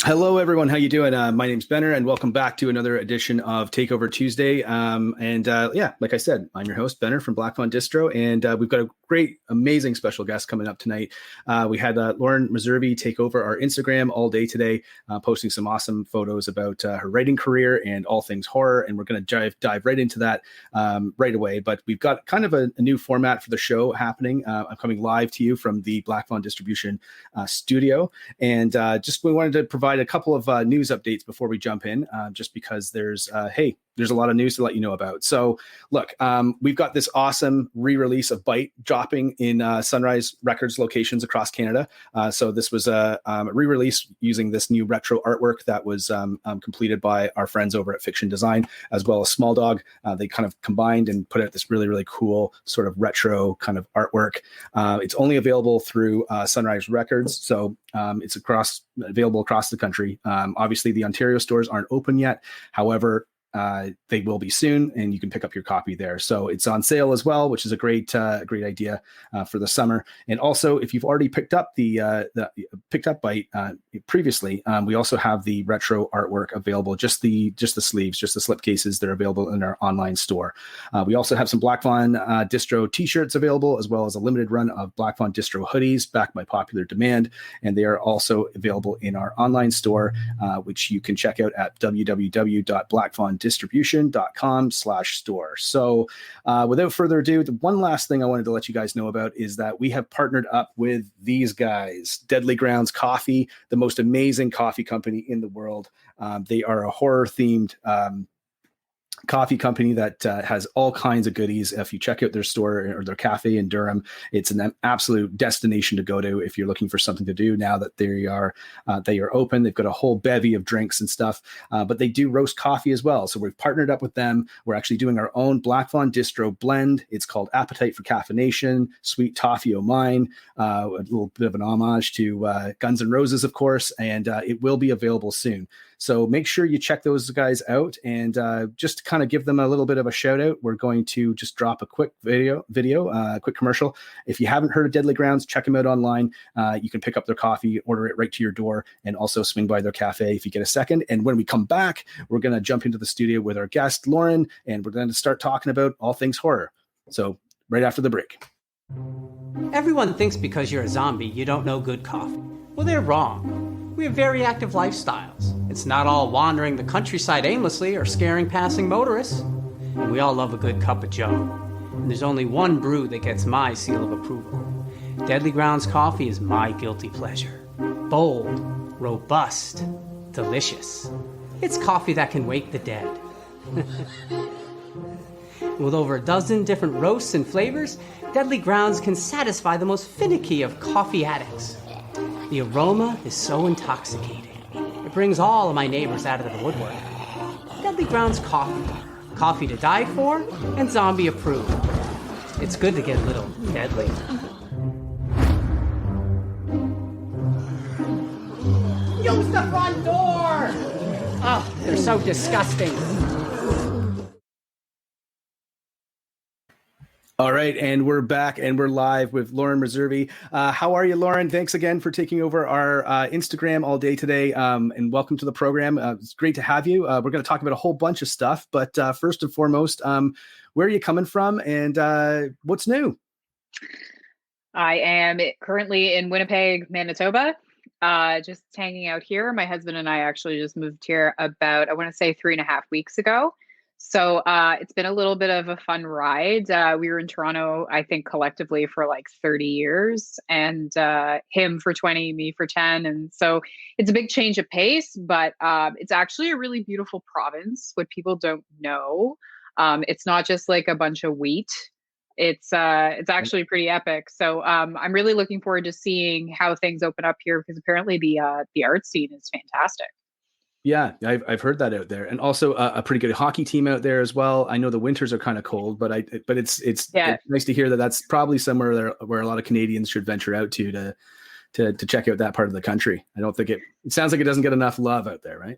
Hello, everyone. How you doing? My name's Benner, and welcome back to another edition of Takeover Tuesday. Yeah, like I said, I'm your host, Benner from Black Fawn Distro, and we've got a great, amazing special guest coming up tonight. We had Lauren Messervey take over our Instagram all day today, posting some awesome photos about her writing career and all things horror, and we're going to dive right into that right away. But we've got kind of a new format for the show happening. I'm coming live to you from the Black Fawn Distribution studio, and we wanted to provide a couple of news updates before we jump in, just because there's a lot of news to let you know about. So look, we've got this awesome re-release of Bite dropping in Sunrise Records locations across Canada. So this was a re-release using this new retro artwork that was completed by our friends over at Fiction Design, as well as Small Dog. They kind of combined and put out this really, really cool sort of retro kind of artwork. It's only available through Sunrise Records. So it's available across the country. Obviously, the Ontario stores aren't open yet. However, they will be soon, and you can pick up your copy there. So it's on sale as well, which is a great idea for the summer. And also, if you've already picked up picked up Bite previously, we also have the retro artwork available. Just the sleeves, just the slip cases. They're available in our online store. We also have some Black Fawn Distro T-shirts available, as well as a limited run of Black Fawn Distro hoodies, backed by popular demand, and they are also available in our online store, which you can check out at www.blackfawndistribution.com/store. So without further ado, the one last thing I wanted to let you guys know about is that we have partnered up with these guys, Deadly Grounds Coffee, the most amazing coffee company in the world. They are a horror themed coffee company that has all kinds of goodies. If you check out their store or their cafe in Durham, it's an absolute destination to go to if you're looking for something to do now that they are open. They've got a whole bevy of drinks and stuff, but they do roast coffee as well. So we've partnered up with them. We're actually doing our own Black Fawn Distro blend. It's called Appetite for Caffeination, Sweet Toffee O' Mine, a little bit of an homage to Guns N' Roses, of course, and it will be available soon. So make sure you check those guys out, and just to kind of give them a little bit of a shout out, we're going to just drop a quick quick commercial. If you haven't heard of Deadly Grounds, check them out online. You can pick up their coffee, order it right to your door, and also swing by their cafe if you get a second. And when we come back, we're going to jump into the studio with our guest, Lauren, and we're going to start talking about all things horror. So right after the break. Everyone thinks because you're a zombie, you don't know good coffee. Well, they're wrong. We have very active lifestyles. It's not all wandering the countryside aimlessly or scaring passing motorists. And we all love a good cup of joe. And there's only one brew that gets my seal of approval. Deadly Grounds coffee is my guilty pleasure. Bold, robust, delicious. It's coffee that can wake the dead. With over a dozen different roasts and flavors, Deadly Grounds can satisfy the most finicky of coffee addicts. The aroma is so intoxicating. It brings all of my neighbors out of the woodwork. Deadly Grounds coffee. Coffee to die for and zombie approved. It's good to get a little deadly. Use the front door! Oh, they're so disgusting. All right, and we're back and we're live with Lauren Messervey. How are you, Lauren? Thanks again for taking over our Instagram all day today, and welcome to the program. It's great to have you. We're going to talk about a whole bunch of stuff, but first and foremost, where are you coming from and what's new? I am currently in Winnipeg, Manitoba, just hanging out here. My husband and I actually just moved here about, I want to say 3.5 weeks ago. So it's been a little bit of a fun ride. We were in Toronto, I think, collectively for like 30 years, and him for 20, me for 10. And so it's a big change of pace, but it's actually a really beautiful province. What people don't know, it's not just like a bunch of wheat. It's actually pretty epic. So I'm really looking forward to seeing how things open up here, because apparently the art scene is fantastic. Yeah, I've heard that out there, and also a pretty good hockey team out there as well. I know the winters are kind of cold, but it's nice to hear that that's probably somewhere there where a lot of Canadians should venture out to check out that part of the country. I don't think it sounds like it doesn't get enough love out there, right?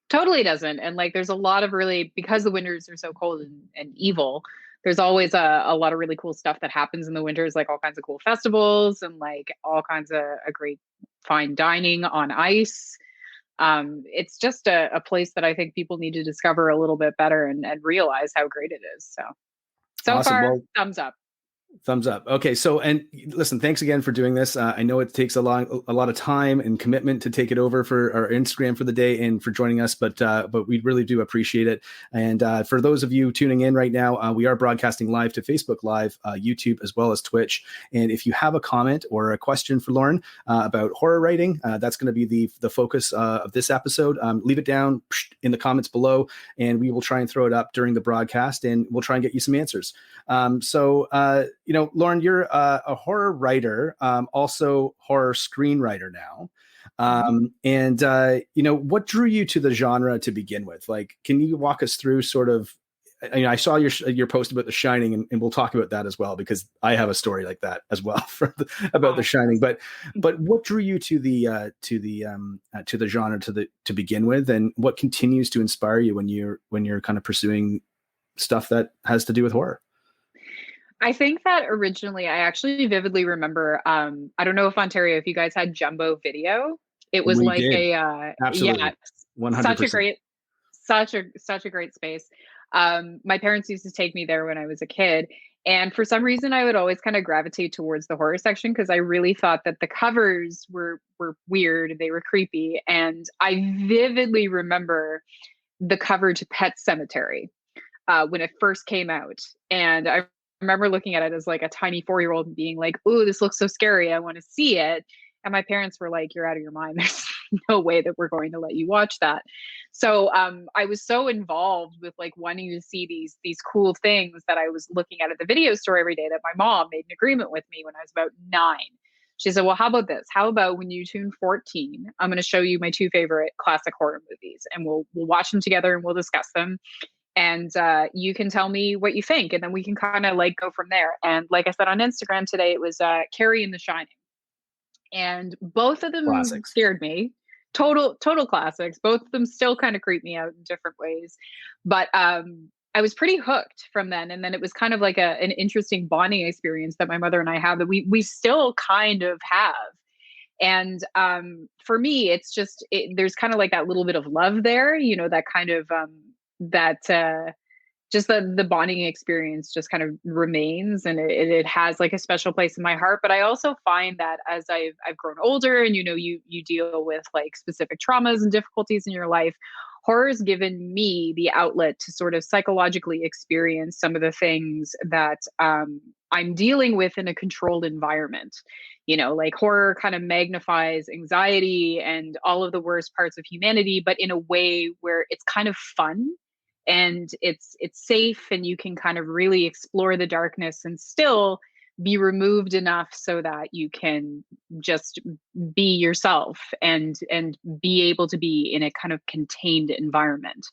Totally doesn't. And like, there's a lot of really, because the winters are so cold and evil, there's always a lot of really cool stuff that happens in the winters, like all kinds of cool festivals and like all kinds of great fine dining on ice. It's just a place that I think people need to discover a little bit better and realize how great it is. So Awesome. far, Well, thumbs up. thumbs up. Okay, so and listen, thanks again for doing this. I know it takes a lot of time and commitment to take it over for our Instagram for the day and for joining us, but we really do appreciate it. And for those of you tuning in right now, we are broadcasting live to Facebook Live, YouTube, as well as Twitch. And if you have a comment or a question for Lauren about horror writing, that's going to be the focus of this episode. Leave it down in the comments below, and we will try and throw it up during the broadcast, and we'll try and get you some answers. Lauren, you're a horror writer, also horror screenwriter now. What drew you to the genre to begin with? Like, can you walk us through sort of, I saw your post about The Shining, and we'll talk about that as well, because I have a story like that as well about The Shining. But what drew you to the genre to begin with, and what continues to inspire you when you're kind of pursuing stuff that has to do with horror? I think that originally, I actually vividly remember, I don't know if Ontario, if you guys had Jumbo Video, it was Absolutely. yeah, 100%. such a great space. My parents used to take me there when I was a kid. And for some reason, I would always kind of gravitate towards the horror section, because I really thought that the covers were weird. They were creepy. And I vividly remember the cover to Pet Sematary when it first came out. And I remember looking at it as like a tiny 4-year-old and being like, "Ooh, this looks so scary. I want to see it." And my parents were like, "You're out of your mind. There's no way that we're going to let you watch that." So I was so involved with like wanting to see these cool things that I was looking at the video store every day, that my mom made an agreement with me when I was about 9. She said, "Well, how about this? How about when you tune 14, I'm going to show you my 2 favorite classic horror movies, and we'll watch them together and we'll discuss them. And you can tell me what you think, and then we can kind of like go from there." And like I said on Instagram today, it was Carrie and The Shining. And both of them Classics. scared me. Total classics. Both of them still kind of creep me out in different ways. But I was pretty hooked from then. And then it was kind of like an interesting bonding experience that my mother and I have, that we still kind of have. And for me, it's just, there's kind of like that little bit of love there, that kind of, just the bonding experience just kind of remains, and it has like a special place in my heart. But I also find that as I've grown older, and you deal with like specific traumas and difficulties in your life, horror has given me the outlet to sort of psychologically experience some of the things that I'm dealing with in a controlled environment. Like horror kind of magnifies anxiety and all of the worst parts of humanity, but in a way where it's kind of fun, and it's safe, and you can kind of really explore the darkness and still be removed enough so that you can just be yourself and be able to be in a kind of contained environment.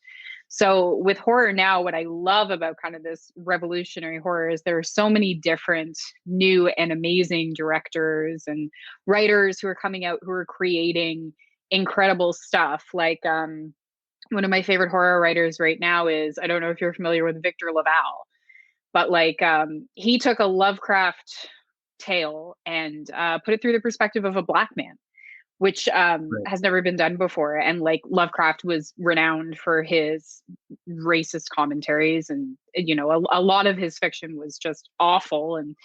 So with horror now, what I love about kind of this revolutionary horror is there are so many different new and amazing directors and writers who are coming out, who are creating incredible stuff. Like one of my favorite horror writers right now is, I don't know if you're familiar with Victor Laval, but like he took a Lovecraft tale and put it through the perspective of a Black man, which Right. has never been done before. And like Lovecraft was renowned for his racist commentaries, and a lot of his fiction was just awful and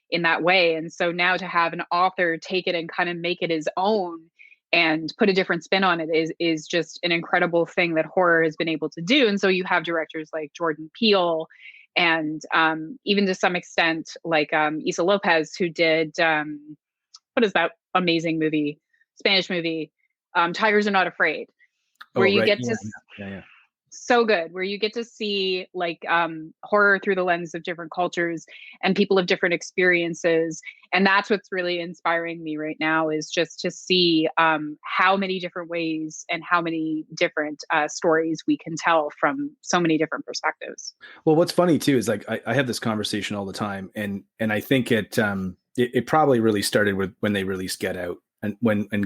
in that way. And so now to have an author take it and kind of make it his own and put a different spin on it is just an incredible thing that horror has been able to do. And so you have directors like Jordan Peele, and even to some extent like Issa Lopez, who did what is that amazing movie, Spanish movie, Tigers Are Not Afraid, where you get to so good, where you get to see like horror through the lens of different cultures and people of different experiences. And that's what's really inspiring me right now, is just to see how many different ways and how many different stories we can tell from so many different perspectives. Well, what's funny too is like I have this conversation all the time, and I think it probably really started with when they released Get Out, and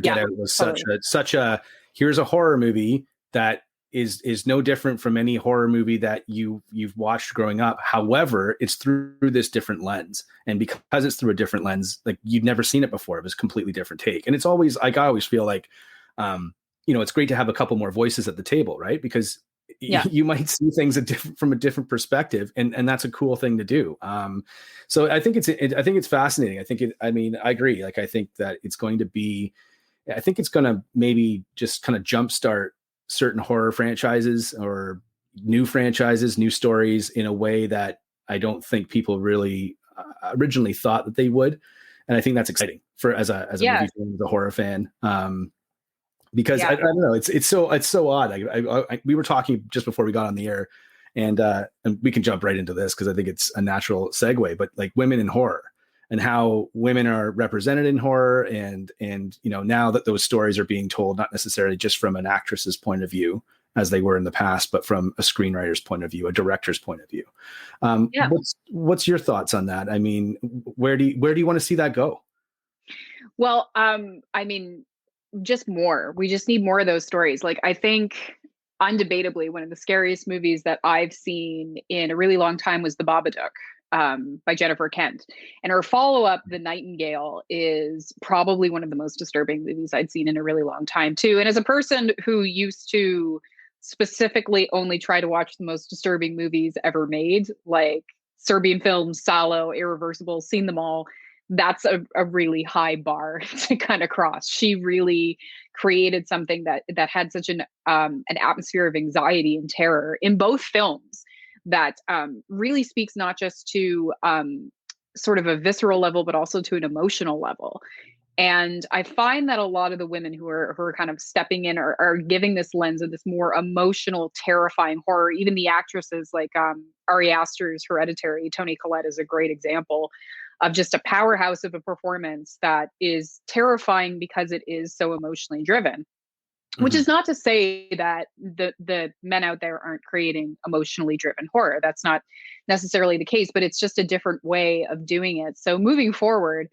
Get Out was such a here's a horror movie that is no different from any horror movie that you've watched growing up. However, it's through this different lens, and because it's through a different lens, like you'd never seen it before, it was a completely different take. And it's always like, I always feel like it's great to have a couple more voices at the table, right? Because Yeah. you might see things from a different perspective, and that's a cool thing to do. So I think it's fascinating. I agree. Like, I think that it's going to be, I think it's going to maybe just kind of jumpstart certain horror franchises or new franchises, new stories in a way that I don't think people really originally thought that they would. And I think that's exciting as a movie fan, as a horror fan. Because I don't know, it's so odd. We were talking just before we got on the air, and we can jump right into this because I think it's a natural segue. But like, women in horror and how women are represented in horror, and now that those stories are being told not necessarily just from an actress's point of view as they were in the past, but from a screenwriter's point of view, a director's point of view. What's your thoughts on that? I mean, where do you want to see that go? Well, just more. We just need more of those stories. Like, I think undebatably one of the scariest movies that I've seen in a really long time was The Babadook, by Jennifer Kent. And her follow-up, The Nightingale, is probably one of the most disturbing movies I'd seen in a really long time too. And as a person who used to specifically only try to watch the most disturbing movies ever made, like Serbian films, Salo, Irreversible, seen them all, that's a really high bar to kind of cross. She really created something that had such an atmosphere of anxiety and terror in both films that really speaks not just to sort of a visceral level, but also to an emotional level. And I find that a lot of the women who are kind of stepping in are giving this lens of this more emotional, terrifying horror. Even the actresses like Ari Aster's Hereditary, Toni Collette is a great example of just a powerhouse of a performance that is terrifying because it is so emotionally driven. Mm-hmm. Which is not to say that the men out there aren't creating emotionally driven horror. That's not necessarily the case, but it's just a different way of doing it. So moving forward,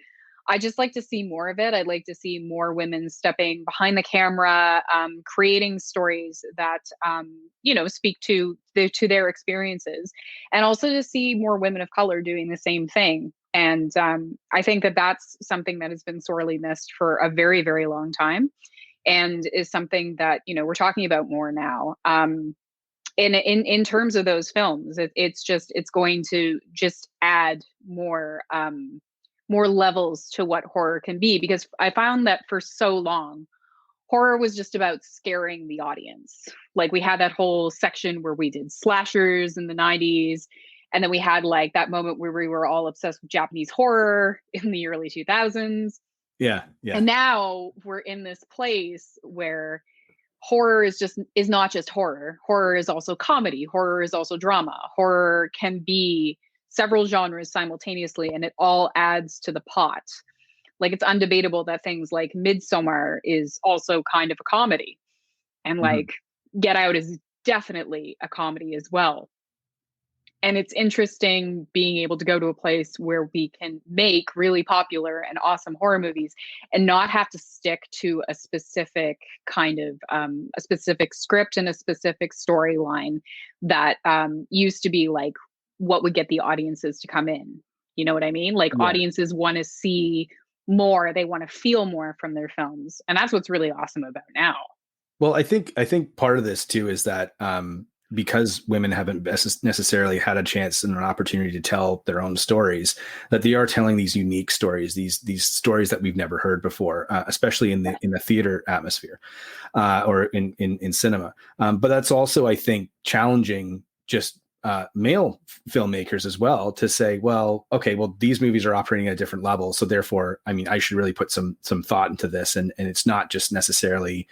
I just like to see more of it. I'd like to see more women stepping behind the camera, creating stories that, speak to their experiences, and also to see more women of color doing the same thing. And I think that that's something that has been sorely missed for a very, very long time, and is something that, we're talking about more now. In terms of those films, it's going to just add more levels to what horror can be, because I found that for so long, horror was just about scaring the audience. Like, we had that whole section where we did slashers in the 90s. And then we had like that moment where we were all obsessed with Japanese horror in the early 2000s. Yeah. Yeah. And now we're in this place where horror is not just horror. Horror is also comedy. Horror is also drama. Horror can be several genres simultaneously, and it all adds to the pot. Like, it's undebatable that things like Midsommar is also kind of a comedy, and like Get Out is definitely a comedy as well. And it's interesting being able to go to a place where we can make really popular and awesome horror movies and not have to stick to a specific kind of a specific script and a specific storyline that used to be like what would get the audiences to come in. You know what I mean? Like, audiences want to see more. They want to feel more from their films. And that's what's really awesome about now. Well, I think part of this too is that because women haven't necessarily had a chance and an opportunity to tell their own stories, that they are telling these unique stories, these stories that we've never heard before, especially in the theater atmosphere or in cinema. But that's also, I think, challenging just male filmmakers as well to say, well, okay, well, these movies are operating at a different level, so therefore, I mean, I should really put some thought into this, and it's not just necessarily,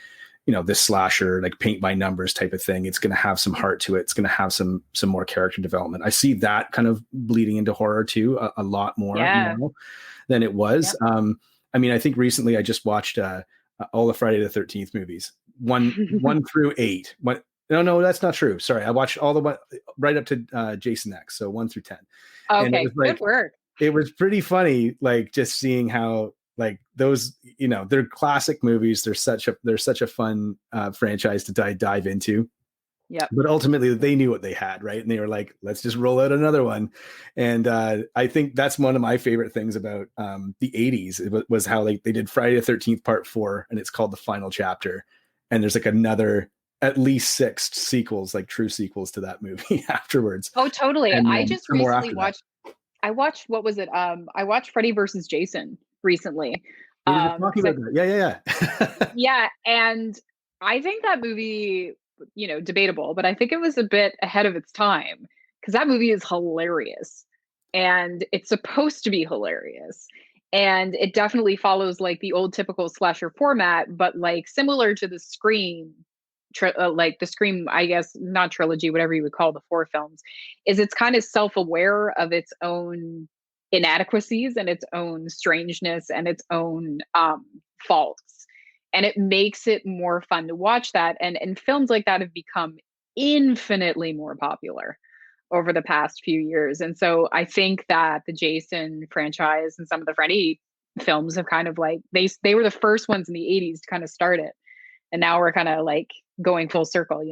this slasher, like paint by numbers type of thing. It's going to have some heart to it. It's going to have some more character development. I see that kind of bleeding into horror too, a lot more now than it was. Yeah. I mean, I think recently I just watched all the Friday the 13th movies, one through 8. No, that's not true. Sorry. I watched all the one right up to Jason X. So 1 through 10. Okay. Good work. It was pretty funny. Like, just seeing how, like, those, they're classic movies. They're such a fun franchise to dive into. Yeah. But ultimately they knew what they had, right? And they were like, let's just roll out another one. And I think that's one of my favorite things about the 80s. It was how they did Friday the 13th Part 4, and it's called The Final Chapter. and there's like another at least 6 sequels, like true sequels to that movie afterwards. Oh, totally. And I then just some more recently after that. watched. I watched, what was it? I watched Freddy versus Jason recently. We were just talking 'Cause about that. Yeah. yeah, and I think that movie, debatable, but I think it was a bit ahead of its time because that movie is hilarious and it's supposed to be hilarious. And it definitely follows like the old typical slasher format, but like similar to the Scream, like the Scream, I guess, not trilogy, whatever you would call the 4 films, is it's kind of self aware of its own inadequacies and its own strangeness and its own faults, and it makes it more fun to watch that. And films like that have become infinitely more popular over the past few years. And so I think that the Jason franchise and some of the Freddy films have kind of like they were the first ones in the 80s to kind of start it, and now we're kind of like going full circle.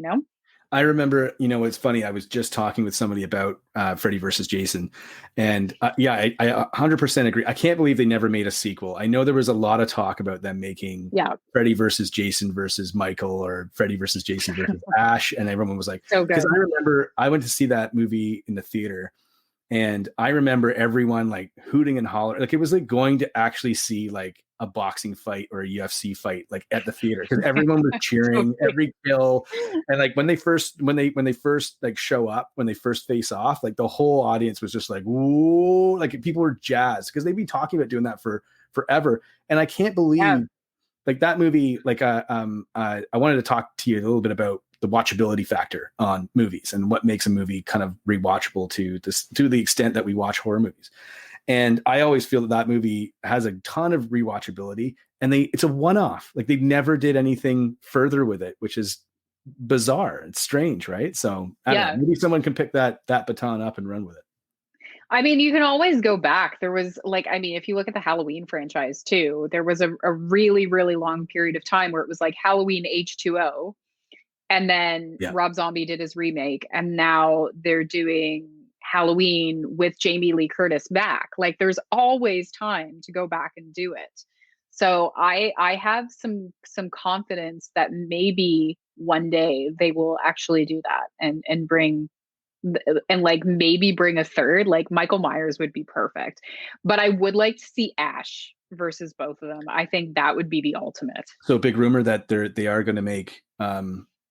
I remember, it's funny. I was just talking with somebody about Freddy versus Jason, and I 100% agree. I can't believe they never made a sequel. I know there was a lot of talk about them making Freddy versus Jason versus Michael, or Freddy versus Jason versus Ash, and everyone was like, so good. because I remember I went to see that movie in the theater, and I remember everyone like hooting and hollering, like it was like going to actually see like a boxing fight or a UFC fight, like at the theater, because everyone was cheering every kill. And like when they first like show up, when they first face off, like the whole audience was just like, whoa, like people were jazzed because they'd been talking about doing that for forever. And I can't believe like that movie, like I wanted to talk to you a little bit about the watchability factor on movies and what makes a movie kind of rewatchable to the extent that we watch horror movies. And I always feel that movie has a ton of rewatchability, and it's a one-off. Like they never did anything further with it, which is bizarre. It's strange, right? So I don't know, maybe someone can pick that baton up and run with it. I mean, you can always go back. There was like, I mean, if you look at the Halloween franchise too, there was a really, really long period of time where it was like Halloween H2O. And then Rob Zombie did his remake, and now they're doing Halloween with Jamie Lee Curtis back. Like there's always time to go back and do it. So I have some confidence that maybe one day they will actually do that and bring and like maybe bring a third. Like Michael Myers would be perfect, but I would like to see Ash versus both of them. I think that would be the ultimate. So big rumor that they are going to make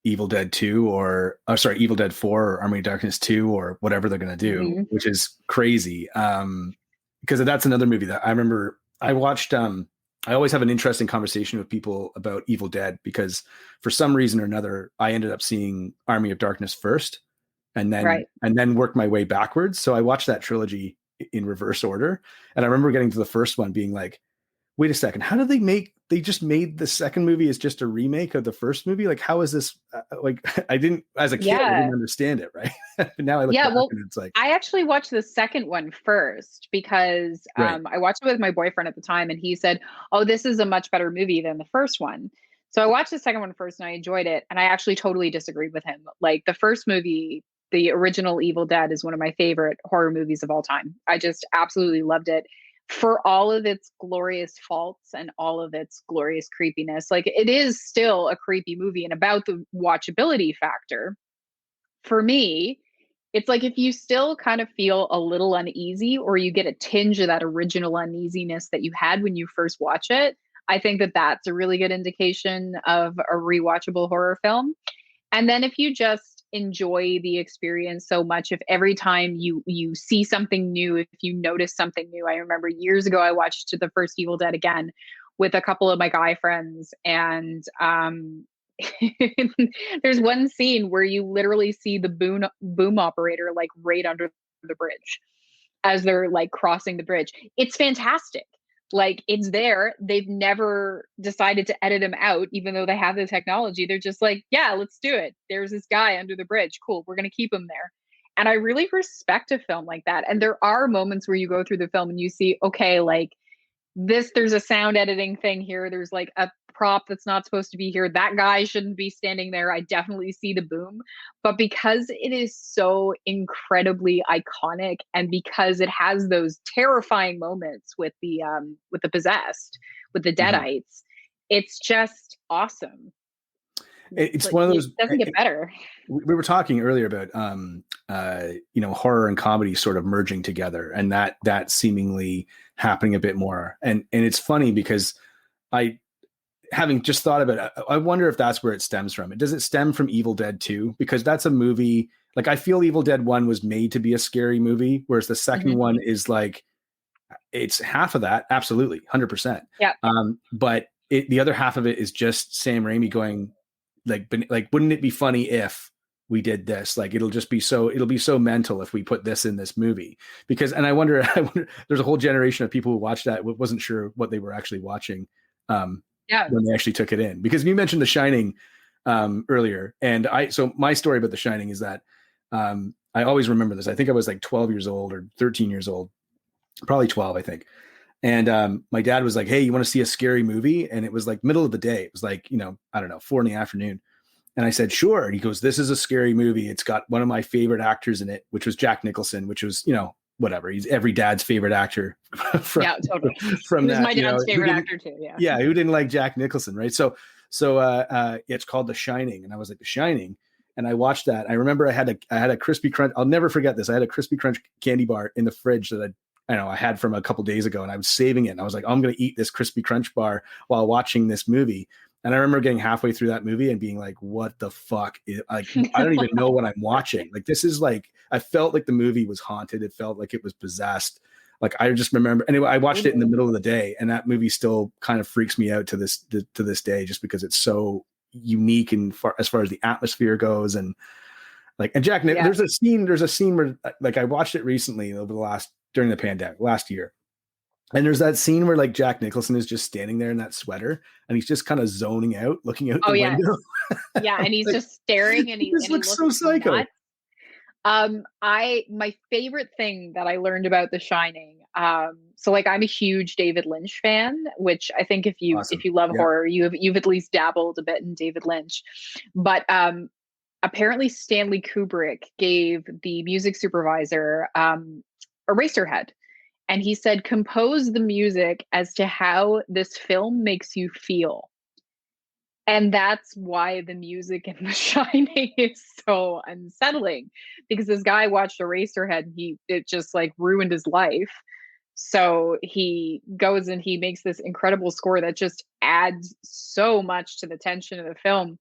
Evil Dead 2 Evil Dead 4 or Army of Darkness 2 or whatever they're going to do, which is crazy. Because that's another movie that I remember I watched. I always have an interesting conversation with people about Evil Dead because for some reason or another, I ended up seeing Army of Darkness first and then worked my way backwards. So I watched that trilogy in reverse order. And I remember getting to the first one being like, wait a second, how did they just made the second movie as just a remake of the first movie? Like, how is this like, I didn't, as a kid, I didn't understand it. Right. But now I look back and it's like, I actually watched the second one first because I watched it with my boyfriend at the time and he said, oh, this is a much better movie than the first one. So I watched the second one first and I enjoyed it. And I actually totally disagreed with him. Like the first movie, the original Evil Dead, is one of my favorite horror movies of all time. I just absolutely loved it. For all of its glorious faults and all of its glorious creepiness, like it is still a creepy movie. And about the watchability factor, for me, it's like if you still kind of feel a little uneasy or you get a tinge of that original uneasiness that you had when you first watch it, I think that that's a really good indication of a rewatchable horror film. And then if you just enjoy the experience so much, if every time you see something new, if you notice something new. I remember years ago I watched the first Evil Dead again with a couple of my guy friends, and there's one scene where you literally see the boom operator like right under the bridge as they're like crossing the bridge. It's fantastic. Like it's there. They've never decided to edit him out, even though they have the technology. They're just like, yeah, let's do it. There's this guy under the bridge. Cool. We're going to keep him there. And I really respect a film like that. And there are moments where you go through the film and you see, okay, like there's a sound editing thing here. There's like a prop that's not supposed to be here. That guy shouldn't be standing there. I definitely see the boom. But because it is so incredibly iconic and because it has those terrifying moments with the possessed, with the deadites, it's just awesome. It's one of those. It doesn't get better. We were talking earlier about horror and comedy sort of merging together, and that seemingly happening a bit more. And it's funny because having just thought about it, I wonder if that's where it stems from. Does it stem from Evil Dead 2? Because that's a movie, like, I feel Evil Dead 1 was made to be a scary movie, whereas the second one is like, it's half of that. Absolutely. 100%. Yeah. But the other half of it is just Sam Raimi going like, wouldn't it be funny if we did this? Like, it'll be so mental if we put this in this movie. Because, and I wonder, there's a whole generation of people who watched that wasn't sure what they were actually watching. When they actually took it in, because you mentioned The Shining earlier, and so my story about The Shining is that I always remember this. I think I was like 12 years old or 13 years old, probably 12, I think. And my dad was like, "Hey, you want to see a scary movie?" And it was like middle of the day. It was like, I don't know, 4 p.m. And I said, "Sure." And he goes, "This is a scary movie. It's got one of my favorite actors in it, which was Jack Nicholson, which was, whatever. He's every dad's favorite actor." Totally. From that, my dad's favorite actor too. Yeah. Yeah. Who didn't like Jack Nicholson, right? So it's called The Shining, and I was like, The Shining, and I watched that. I remember I had a Crispy Crunch. I'll never forget this. I had a Crispy Crunch candy bar in the fridge that I had from a couple days ago, and I was saving it. And I was like, I'm going to eat this Crispy Crunch bar while watching this movie. And I remember getting halfway through that movie and being like, what the fuck? Like, I don't even know what I'm watching. Like, this is like, I felt like the movie was haunted. It felt like it was possessed. Like, I just remember, anyway, I watched it in the middle of the day, and that movie still kind of freaks me out to this day, just because it's so unique and as far as the atmosphere goes. And like, and Jack, there's a scene where, like, I watched it recently during the pandemic last year. And there's that scene where, like, Jack Nicholson is just standing there in that sweater, and he's just kind of zoning out, looking out the window. Yeah, and he's like, just staring, and he looks so psycho. My favorite thing that I learned about The Shining. So, like, I'm a huge David Lynch fan, which I think if you love horror, you've at least dabbled a bit in David Lynch. But apparently Stanley Kubrick gave the music supervisor Eraserhead. And he said, compose the music as to how this film makes you feel. And that's why the music in The Shining is so unsettling, because this guy watched Eraserhead and it just like ruined his life. So he goes and he makes this incredible score that just adds so much to the tension of the film.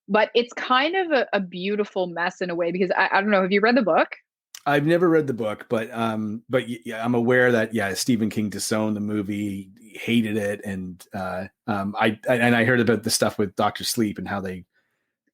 But it's kind of a beautiful mess in a way, because I don't know, have you read the book? I've never read the book, but yeah, I'm aware that Stephen King disowned the movie, hated it, and I heard about the stuff with Dr. Sleep and how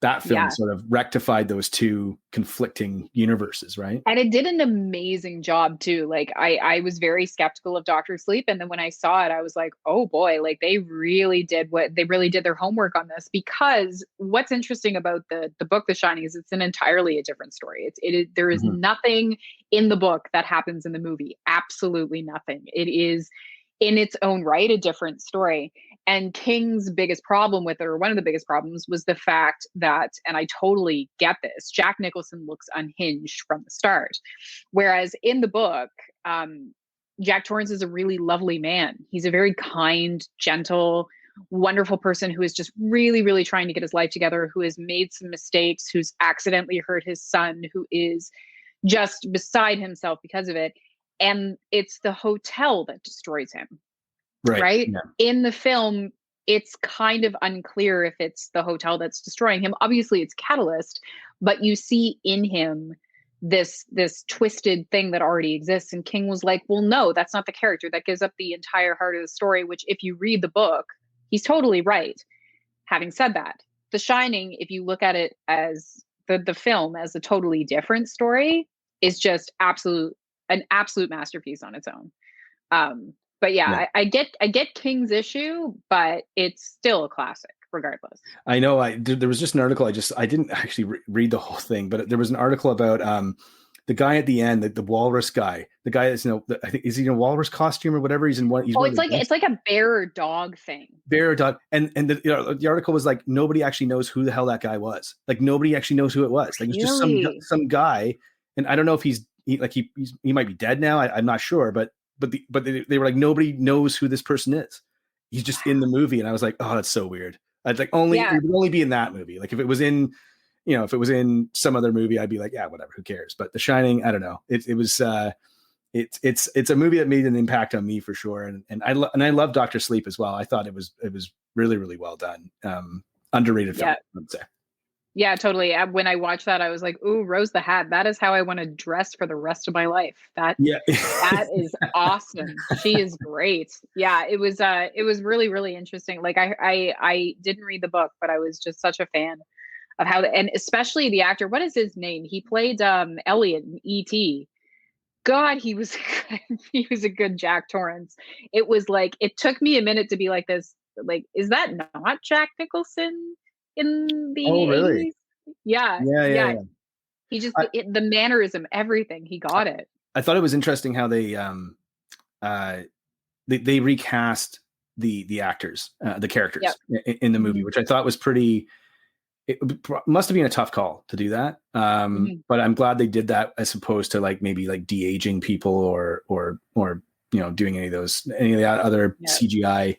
that film sort of rectified those two conflicting universes, right? And it did an amazing job too. Like, I was very skeptical of Dr. Sleep, and then when I saw it, I was like, oh boy, like they really did their homework on this. Because what's interesting about the book The Shining is it's an entirely a different story. There is nothing in the book that happens in the movie. Absolutely nothing. It is in its own right a different story. And King's biggest problem with it, or one of the biggest problems, was the fact that, and I totally get this, Jack Nicholson looks unhinged from the start. Whereas in the book, Jack Torrance is a really lovely man. He's a very kind, gentle, wonderful person who is just really, really trying to get his life together, who has made some mistakes, who's accidentally hurt his son, who is just beside himself because of it. And it's the hotel that destroys him. Right? Yeah. In the film, it's kind of unclear if it's the hotel that's destroying him. Obviously, it's Catalyst, but you see in him this twisted thing that already exists. And King was like, well, no, that's not the character. That gives up the entire heart of the story, which if you read the book, he's totally right. Having said that, The Shining, if you look at it as the film as a totally different story, is just an absolute masterpiece on its own. But yeah. I get King's issue, but it's still a classic regardless. I know. There was just an article. I didn't actually read the whole thing, but there was an article about the guy at the end, the walrus guy, the guy that's I think, is he in a walrus costume or whatever? He's in one. It's like a bear or dog thing. Bear or dog, and the article was like, nobody actually knows who the hell that guy was. Like, nobody actually knows who it was. Like, it's just some guy, and I don't know if he might be dead now. I'm not sure, but they were like, nobody knows who this person is. He's just in the movie. And I was like, oh, that's so weird. I'd like only Yeah. it would only be in that movie. Like if it was in, if it was in some other movie, I'd be like, yeah, whatever, who cares? But The Shining, I don't know. It was it's a movie that made an impact on me for sure. And I love Dr. Sleep as well. I thought it was really, really well done. Underrated film, Yeah. I would say. Yeah, totally. When I watched that, I was like, "Ooh, Rose the Hat. That is how I want to dress for the rest of my life." That Yeah. that is awesome. She is great. Yeah, it was really, really interesting. Like I didn't read the book, but I was just such a fan of how and especially the actor. What is his name? He played Elliot in E.T. God, he was he was a good Jack Torrance. It was like it took me a minute to be like this. Like, is that not Jack Nicholson in Oh, the really? 80s? Yeah, Yeah, yeah, yeah. yeah. He just I, the mannerism, everything. He got it. I thought it was interesting how uh they recast the actors, the characters Yep. in the movie, Mhm, which I thought was pretty. It must have been a tough call to do that. mhm. But I'm glad they did that as opposed to like maybe like de-aging people or doing any of the other Yeah. CGI,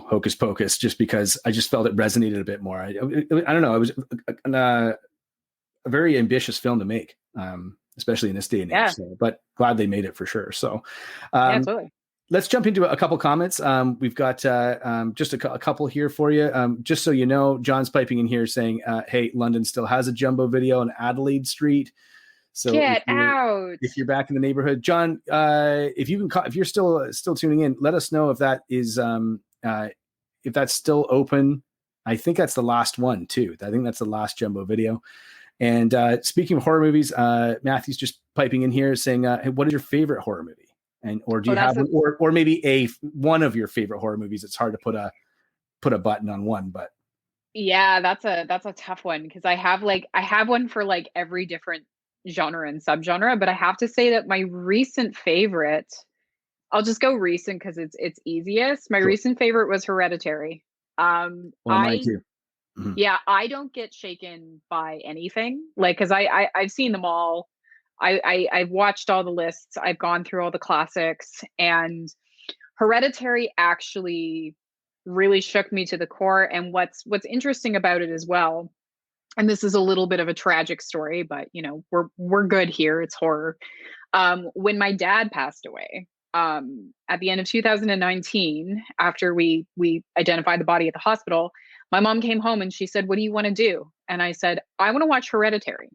hocus pocus, just because I just felt it resonated a bit more. I don't know. It was a very ambitious film to make, especially in this day and age. Yeah. So, but glad they made it for sure. So, Yeah, um, totally. let's jump into a couple comments. We've got just a couple here for you. Just so you know, John's piping in here saying, "Hey, London still has a jumbo video on Adelaide Street. So Get out. if you're back in the neighborhood, John, if you can, if you're still tuning in, let us know if that is if that's still open. I think that's the last one too. I think that's the last jumbo video." And speaking of horror movies, Matthew's just piping in here saying, "Hey, what is your favorite horror movie?" And or do you have or maybe one of your favorite horror movies? It's hard to put a button on one, but Yeah, that's a tough one because I have one for like every different genre and subgenre, but I have to say that my recent favorite, I'll just go recent because it's easiest. My sure. recent favorite was Hereditary. Well, mine I too. Mhm. Yeah, I don't get shaken by anything. Like, because I've seen them all. I've watched all the lists. I've gone through all the classics, and Hereditary actually really shook me to the core. And what's interesting about it as well, and this is a little bit of a tragic story, but we're good here. It's horror. When my dad passed away, at the end of 2019, after we identified the body at the hospital, my mom came home and she said, "What do you want to do?" And I said, "I want to watch Hereditary."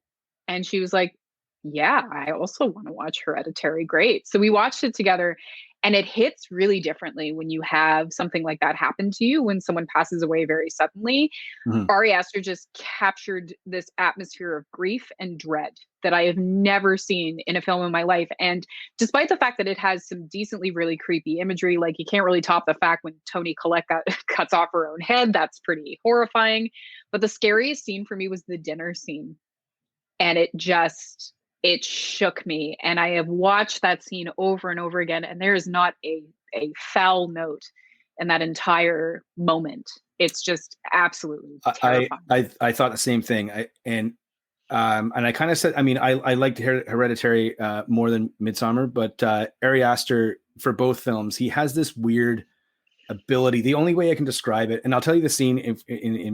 And she was like, "Yeah, I also want to watch Hereditary." Great. So we watched it together, and it hits really differently when you have something like that happen to you, when someone passes away very suddenly. Mhm. Ari Aster just captured this atmosphere of grief and dread that I have never seen in a film in my life. And despite the fact that it has some decently really creepy imagery, like you can't really top the fact when Toni Collette cuts off her own head. That's pretty horrifying. But the scariest scene for me was the dinner scene. And it shook me. And I have watched that scene over and over again. And there is not a foul note in that entire moment. It's just absolutely terrifying. I thought the same thing. And I kind of said, I mean, I liked Hereditary more than Midsommar, but Ari Aster, for both films, he has this weird ability. The only way I can describe it, and I'll tell you the scene in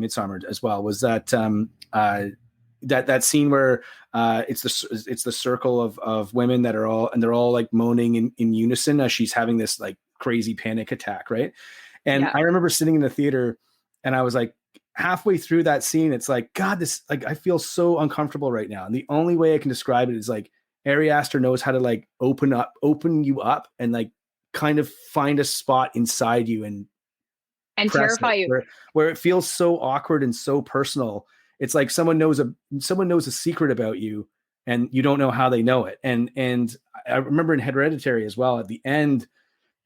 Midsommar as well, was that that scene where it's the circle of women that are all like moaning in unison as she's having this like crazy panic attack, right? And Yeah. I remember sitting in the theater and I was like, halfway through that scene, it's like, God, this, like, I feel so uncomfortable right now. And the only way I can describe it is like Ari Aster knows how to like open you up and like kind of find a spot inside you and Terrify you. where it feels so awkward and so personal. It's like someone knows a secret about you and you don't know how they know it. And I remember in Hereditary as well, at the end,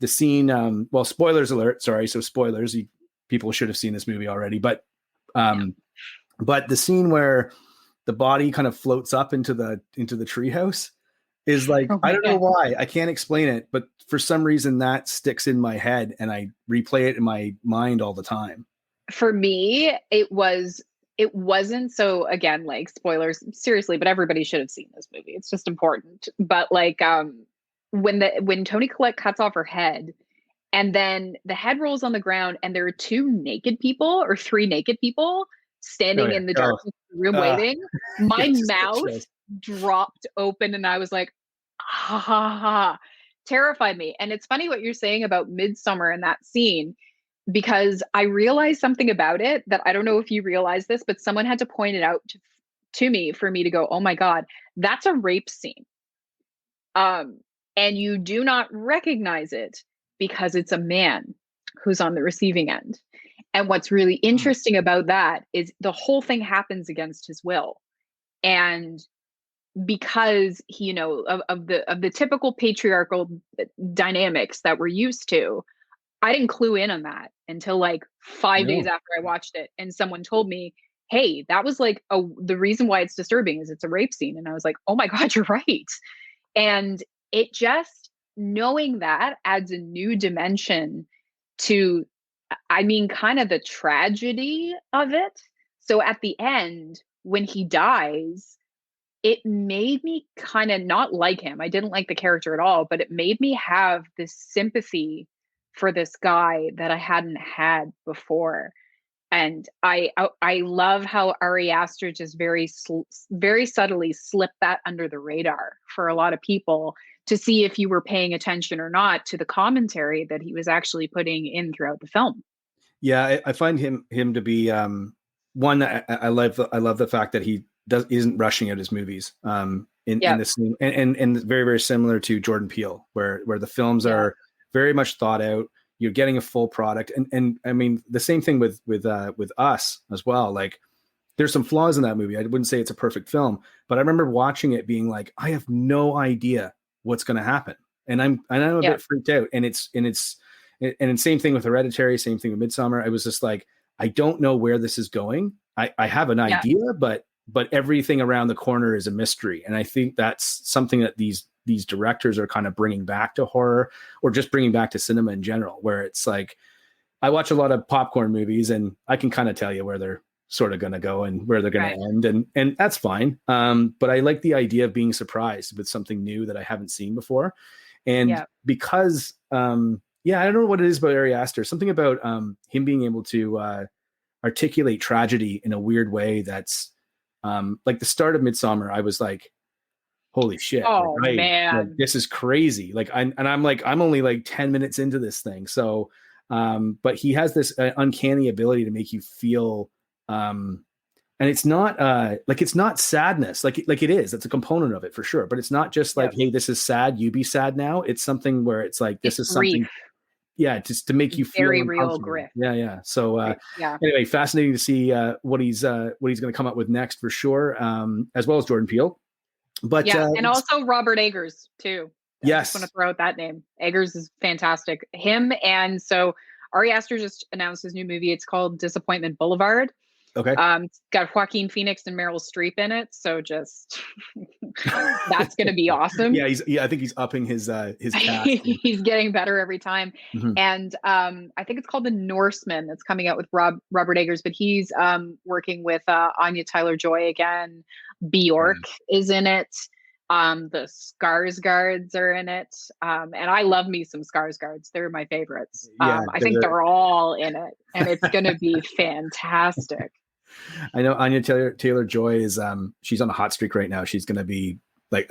the scene, well, spoilers alert, sorry. So spoilers, people should have seen this movie already, but the scene where the body kind of floats up into the treehouse is like, Oh I my don't know God. why, I can't explain it, but for some reason that sticks in my head and I replay it in my mind all the time. For me, it wasn't, so again, like spoilers, seriously, but everybody should have seen this movie. It's just important. But like when Toni Collette cuts off her head And then the head rolls on the ground, and there are two naked people or three naked people Oh standing yeah. in the Oh, darkness of the room uh, waiting. My it just got mouth chills. dropped open, and I was like, ha ha ha. Terrified me. And it's funny what you're saying about Midsummer and that scene, because I realized something about it that I don't know if you realize this, but someone had to point it out to me for me to go, oh my God, that's a rape scene. Um, and you do not recognize it because it's a man who's on the receiving end. And what's really Hmm. interesting about that is the whole thing happens against his will. And because he, of the typical patriarchal dynamics that we're used to, I didn't clue in on that until like 5 days No. after I watched it, and someone told me, "Hey, that was like the reason why it's disturbing is it's a rape scene." And I was like, "Oh my God, you're right." And it just, knowing that adds a new dimension to, I mean, kind of the tragedy of it. So at the end, when he dies, it made me kind of not like him. I didn't like the character at all, but it made me have this sympathy for this guy that I hadn't had before. And I love how Ari Aster just very subtly slipped that under the radar for a lot of people to see if you were paying attention or not to the commentary that he was actually putting in throughout the film. Yeah, I find him to be one that I love the fact that he isn't rushing out his movies in Yeah, this scene, and very very similar to Jordan Peele, where the films yeah, are very much thought out. You're getting a full product, and I mean the same thing with Us as well. Like there's some flaws in that movie. I wouldn't say it's a perfect film, but I remember watching it being like, I have no idea what's going to happen, and I'm a yeah, bit freaked out. And same thing with Hereditary, same thing with Midsummer. I was just like, I don't know where this is going. I have an yeah, idea, but everything around the corner is a mystery, and I think that's something that these directors are kind of bringing back to horror, or just bringing back to cinema in general, where it's like I watch a lot of popcorn movies, and I can kind of tell you where they're sort of going to go and where they're going right. to end, and that's fine. But I like the idea of being surprised with something new that I haven't seen before, and Yeah, because yeah, I don't know what it is about Ari Aster, something about him being able to articulate tragedy in a weird way that's like the start of Midsummer. I was like, holy shit, oh like man, this is crazy. Like I'm like, I'm only like 10 minutes into this thing. So but he has this uncanny ability to make you feel and it's not like, it's not sadness, like it is, it's a component of it for sure, but it's not just yeah, like, hey, this is sad, you be sad now. It's something where it's like, this it's is grief, something, yeah, just to make you feel very real uncomfortable. grief. Yeah. So Yeah, anyway, fascinating to see what he's going to come up with next for sure, as well as Jordan Peele. But yeah, and also Robert Eggers too. I just want to yes, throw out that name. Eggers is fantastic. Him, and so Ari Aster just announced his new movie. It's called Disappointment Boulevard. okay. It's got Joaquin Phoenix and Meryl Streep in it, so just that's going to be awesome. Yeah, I think he's upping his cast. He's getting better every time. Mhm. And I think it's called The Norseman that's coming out with Robert Eggers, but he's working with Anya Taylor-Joy again. Bjork is in it. The Skarsgårds are in it. And I love me some Skarsgårds. They're my favorites. Yeah, I think they're all in it, and it's going to be fantastic. I know Anya Taylor Joy is she's on a hot streak right now. She's going to be like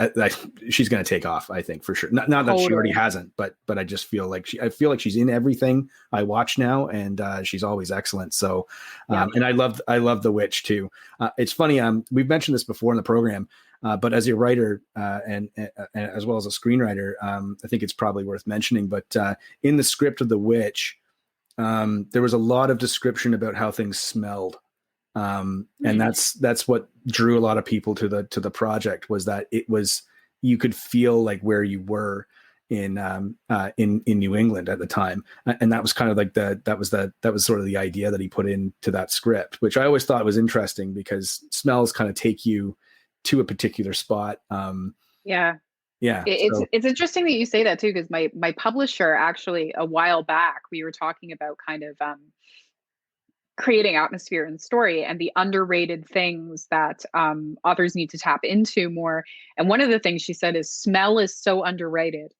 she's going to take off, I think, for sure. Not that she already Totally. hasn't, but I just feel like I feel like she's in everything I watch now, and she's always excellent. So Yeah. and I love The Witch too. It's funny, we've mentioned this before in the program, but as a writer and as well as a screenwriter, I think it's probably worth mentioning. But in the script of The Witch, there was a lot of description about how things smelled, and that's what drew a lot of people to the project, was that it was, you could feel like where you were in New England at the time, and that was kind of like that was sort of the idea that he put into that script, which I always thought was interesting because smells kind of take you to a particular spot. Yeah. Yeah, so It's interesting that you say that too, because my publisher actually a while back we were talking about kind of creating atmosphere and story and the underrated things that authors need to tap into more. And one of the things she said is smell is so underrated.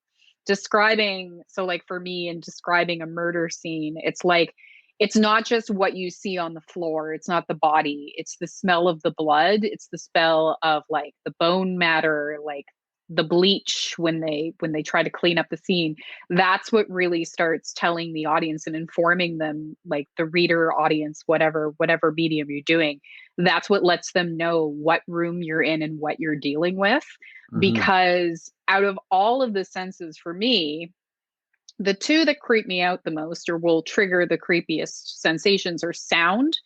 describing, so like for me in describing a murder scene, it's like, it's not just what you see on the floor. It's not the body. It's the smell of the blood. It's the smell of like the bone matter, like the bleach when they try to clean up the scene. That's what really starts telling the audience and informing them, like the reader, audience, whatever medium you're doing. That's what lets them know what room you're in and what you're dealing with. Because out of all of the senses for me, the two that creep me out the most or will trigger the creepiest sensations are sound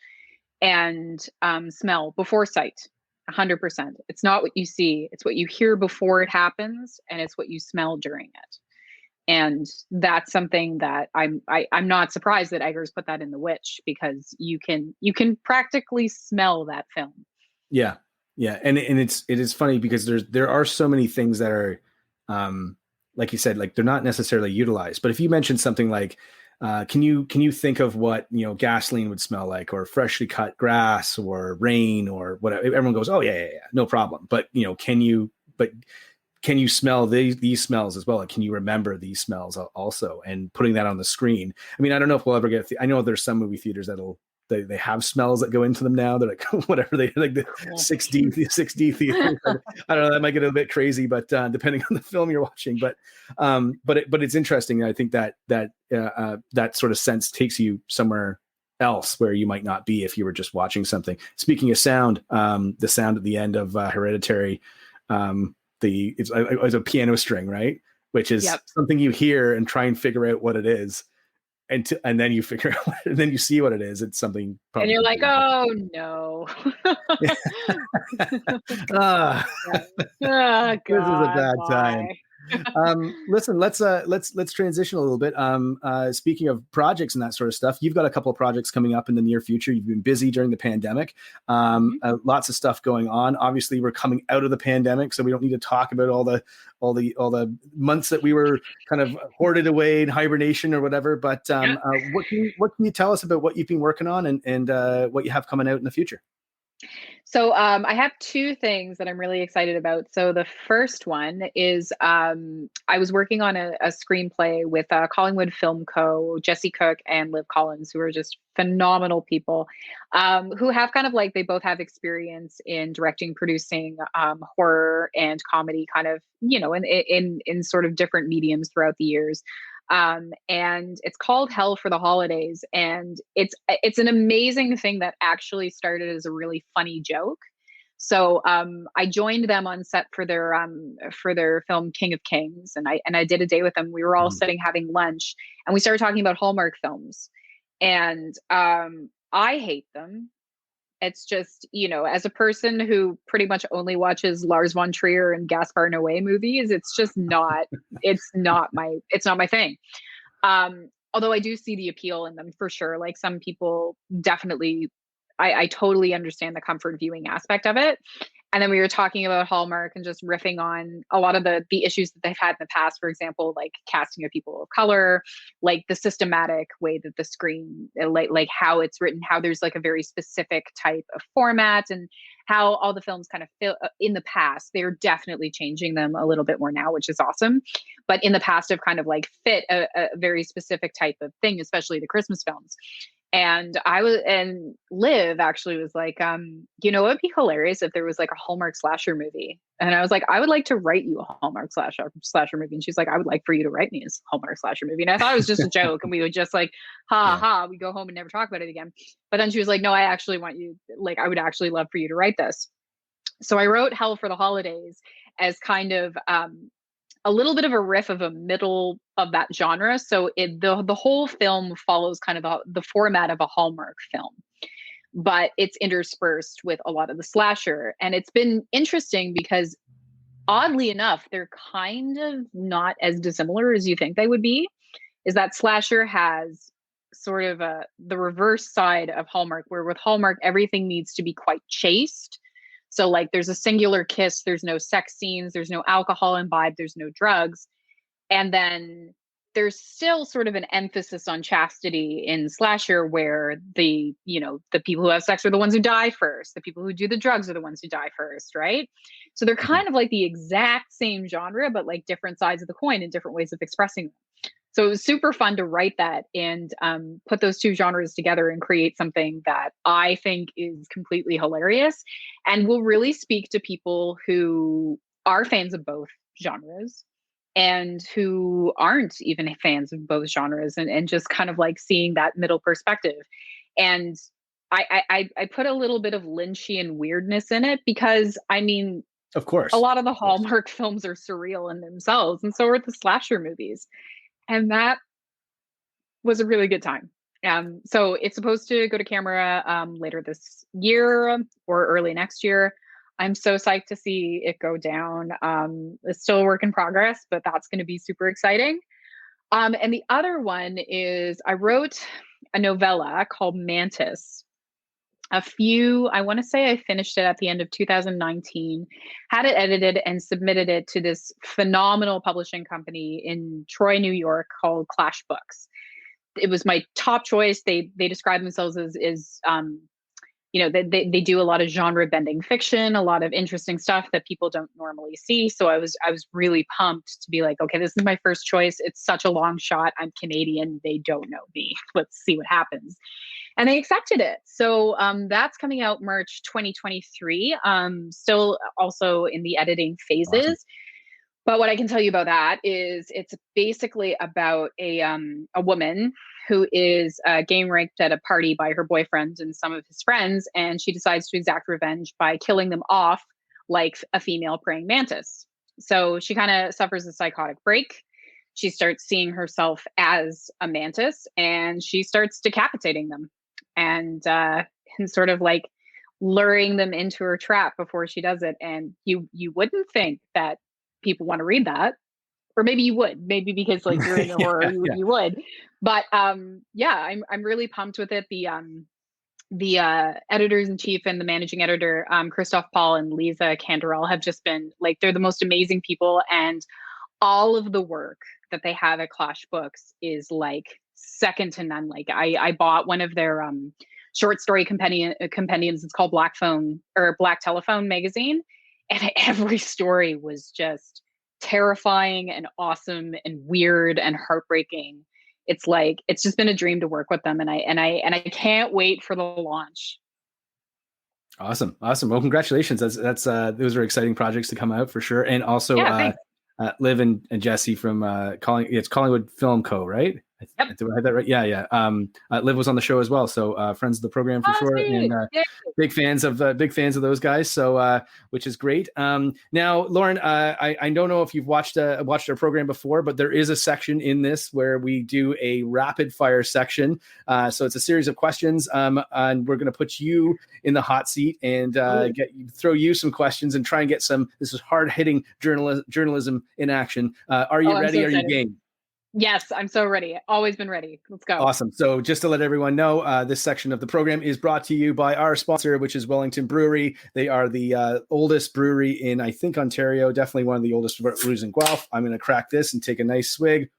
and smell before sight. 100%. It's not what you see, it's what you hear before it happens, and it's what you smell during it. And that's something that I'm not surprised that Eggers put that in The Witch, because you can practically smell that film. Yeah. And it is funny because there are so many things that are like you said, like they're not necessarily utilized. But if you mentioned something like, can you think of what, gasoline would smell like, or freshly cut grass, or rain, or whatever? Everyone goes, oh yeah, no problem. But can you smell these smells as well? Like, can you remember these smells also? And putting that on the screen. I mean, I don't know if we'll ever get. I know there's some movie theaters they have smells that go into them now. They're like, whatever, they like the 6D theater. I don't know, that might get a bit crazy, but depending on the film you're watching, but it's interesting. I think that sort of sense takes you somewhere else where you might not be if you were just watching something. Speaking of sound, the sound at the end of Hereditary, it's a piano string, right? Which is something you hear and try and figure out what it is. And then you figure out, and then you see what it is. It's something, and you're like, oh no. God. This is a bad time. Listen, let's transition a little bit. Speaking of projects and that sort of stuff, you've got a couple of projects coming up in the near future. You've been busy during the pandemic. Lots of stuff going on. Obviously, we're coming out of the pandemic, so we don't need to talk about all the months that we were kind of hoarded away in hibernation or whatever. But what can you tell us about what you've been working on and what you have coming out in the future? So I have two things that I'm really excited about. So the first one is I was working on a screenplay with Collingwood Film Co., Jesse Cook and Liv Collins, who are just phenomenal people, who have kind of like, they both have experience in directing, producing horror and comedy, kind of, in sort of different mediums throughout the years. And it's called Hell for the Holidays. And it's an amazing thing that actually started as a really funny joke. So I joined them on set for their film King of Kings, and I did a day with them. We were all sitting having lunch, and we started talking about Hallmark films. And I hate them. It's just, as a person who pretty much only watches Lars von Trier and Gaspar Noé movies, it's just not, it's not my thing. Although I do see the appeal in them for sure. Like, some people definitely, I totally understand the comfort viewing aspect of it. And then we were talking about Hallmark and just riffing on a lot of the issues that they've had in the past. For example, like casting of people of color, like the systematic way that the screen, like how it's written, how there's like a very specific type of format, and how all the films kind of feel in the past. They're definitely changing them a little bit more now, which is awesome. But in the past have kind of like fit a very specific type of thing, especially the Christmas films. And Liv actually was like, it'd be hilarious if there was like a Hallmark slasher movie. And I was like, I would like to write you a Hallmark slasher movie. And she's like, I would like for you to write me a Hallmark slasher movie. And I thought it was just a joke, and we would just like, we go home and never talk about it again. But then she was like, no, I actually want you, like, I would actually love for you to write this. So I wrote Hell for the Holidays as kind of, a little bit of a riff of a middle of that genre. So the whole film follows kind of the format of a Hallmark film, but it's interspersed with a lot of the slasher. And it's been interesting because, oddly enough, they're kind of not as dissimilar as you think they would be. Is that slasher has sort of the reverse side of Hallmark, where with Hallmark, everything needs to be quite chaste. So like, there's a singular kiss, there's no sex scenes, there's no alcohol imbibed, there's no drugs. And then there's still sort of an emphasis on chastity in slasher, where the people who have sex are the ones who die first. The people who do the drugs are the ones who die first, right? So they're kind of like the exact same genre, but like different sides of the coin and different ways of expressing them. So it was super fun to write that and put those two genres together and create something that I think is completely hilarious and will really speak to people who are fans of both genres and who aren't even fans of both genres, and just kind of like seeing that middle perspective. And I put a little bit of Lynchian weirdness in it because, I mean, Of course. a lot of the Hallmark films are surreal in themselves, and so are the slasher movies. And that was a really good time. So it's supposed to go to camera later this year or early next year. I'm so psyched to see it go down. It's still a work in progress, but that's going to be super exciting. And the other one is I wrote a novella called Mantis. I want to say I finished it at the end of 2019, had it edited and submitted it to this phenomenal publishing company in Troy, New York called Clash Books. It was my top choice. They describe themselves as they do a lot of genre bending fiction, a lot of interesting stuff that people don't normally see. So I was really pumped to be like, okay, this is my first choice. It's such a long shot. I'm Canadian. They don't know me. Let's see what happens. And they accepted it. So that's coming out March 2023. Still also in the editing phases. Awesome. But what I can tell you about that is it's basically about a woman who is gang raped at a party by her boyfriend and some of his friends, and she decides to exact revenge by killing them off like a female praying mantis. So she kind of suffers a psychotic break. She starts seeing herself as a mantis, and she starts decapitating them and sort of like luring them into her trap before she does it. And you wouldn't think that people want to read that, or maybe you would, maybe because like you're into horror, you would. But I'm really pumped with it. The editors in chief and the managing editor, Christoph Paul and Lisa Canderel, have just been like, they're the most amazing people, and all of the work that they have at Clash Books is like second to none. Like I bought one of their short story compendiums. It's called Black Telephone magazine. And every story was just terrifying and awesome and weird and heartbreaking. It's like, it's just been a dream to work with them. And I can't wait for the launch. Awesome. Well, congratulations. That's those are exciting projects to come out for sure. And also Liv and Jesse from Collingwood Film Co., right? Yep. Do I have that right? Yeah. Liv was on the show as well, so friends of the program for sure, and big fans of those guys. So which is great. Now, Lauren, I don't know if you've watched our program before, but there is a section in this where we do a rapid fire section. So it's a series of questions, and we're going to put you in the hot seat and throw you some questions and try and get some. This is hard hitting journalism in action. Are you ready? Are you game? Yes, I'm so ready. Always been ready. Let's go. Awesome. So just to let everyone know, this section of the program is brought to you by our sponsor, which is Wellington Brewery. They are the oldest brewery in, I think, Ontario. Definitely one of the oldest breweries in Guelph. I'm going to crack this and take a nice swig.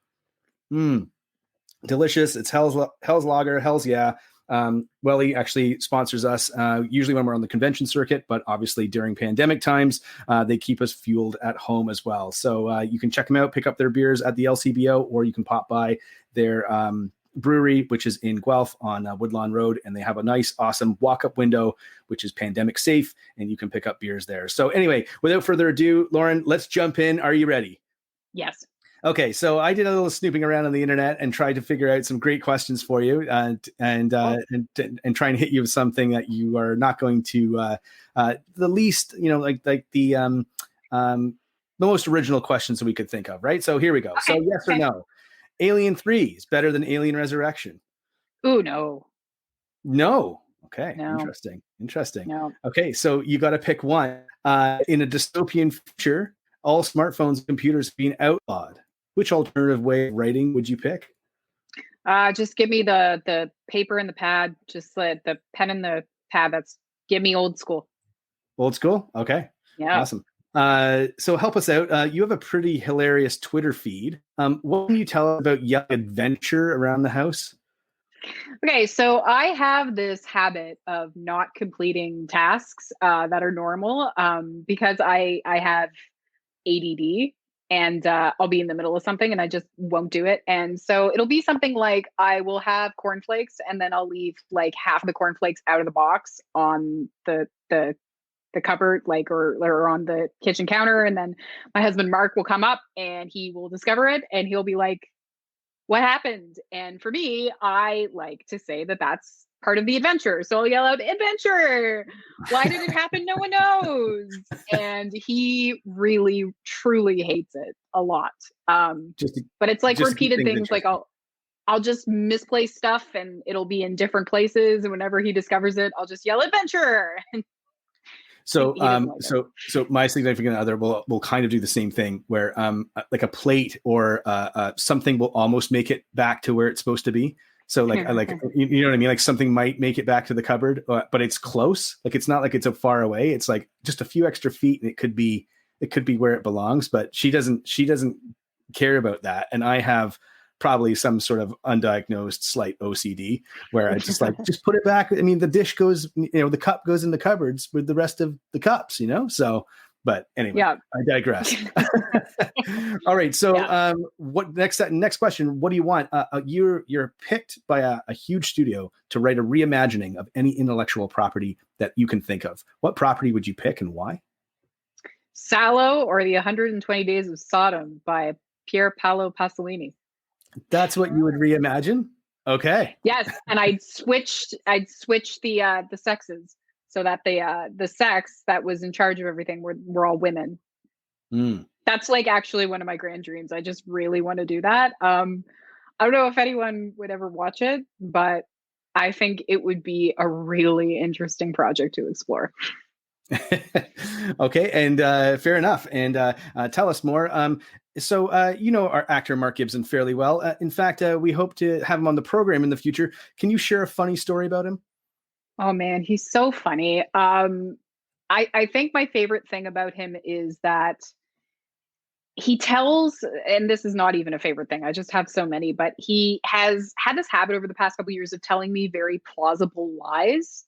Delicious. It's Hell's Lager. Hell's yeah. Welly actually sponsors us usually when we're on the convention circuit, but obviously during pandemic times, they keep us fueled at home as well. So you can check them out, pick up their beers at the LCBO, or you can pop by their brewery, which is in Guelph on Woodlawn Road. And they have a nice, awesome walk-up window, which is pandemic safe, and you can pick up beers there. So anyway, without further ado, Lauren, let's jump in. Are you ready? Yes. Okay, so I did a little snooping around on the internet and tried to figure out some great questions for you, and try and hit you with something that you are not going to the least, like the most original questions that we could think of, right? So here we go. Okay. So yes or no, Alien 3 is better than Alien Resurrection? Ooh, no. No. Okay. No. Interesting. No. Okay, so you got to pick one. In a dystopian future, all smartphones and computers being outlawed, which alternative way of writing would you pick? Just give me the paper and the pad. Just let the pen and the pad. Give me old school. Old school? Okay. Yeah. Awesome. So help us out. You have a pretty hilarious Twitter feed. What can you tell us about Young Adventure around the house? Okay, so I have this habit of not completing tasks that are normal because I have ADD and I'll be in the middle of something and I just won't do it. And so it'll be something like I will have cornflakes and then I'll leave like half of the cornflakes out of the box on the cupboard, like or on the kitchen counter. And then my husband Mark will come up and he will discover it and he'll be like, what happened? And for me, I like to say that that's part of the adventure. So I'll yell out, adventure! Why did it happen? No one knows. And he really, truly hates it a lot. Just to, but it's like just to keep repeated things like I'll just misplace stuff and it'll be in different places. And whenever he discovers it, I'll just yell adventure. So, like so my significant other will kind of do the same thing, where like a plate or something will almost make it back to where it's supposed to be. So, like, you know what I mean? Like something might make it back to the cupboard, but it's close. Like it's not like it's so far away. It's like just a few extra feet, and it could be where it belongs. But she doesn't care about that, and I have probably some sort of undiagnosed slight OCD where I just like, just put it back. I mean, the dish goes, the cup goes in the cupboards with the rest of the cups, so, but anyway, yeah. I digress. All right. So what next question, what do you want? You're picked by a huge studio to write a reimagining of any intellectual property that you can think of. What property would you pick and why? Sallow or the 120 Days of Sodom by Pier Paolo Pasolini. That's what you would reimagine? Okay. Yes, and I'd switch the sexes so that the sex that was in charge of everything were all women. That's like actually one of my grand dreams. I just really want to do that. I don't know if anyone would ever watch it, but I think it would be a really interesting project to explore. Okay, and fair enough. And tell us more. So our actor Mark Gibson fairly well. In fact, we hope to have him on the program in the future. Can you share a funny story about him? Oh man, he's so funny. I think my favorite thing about him is that he tells, and this is not even a favorite thing, I just have so many, but he has had this habit over the past couple of years of telling me very plausible lies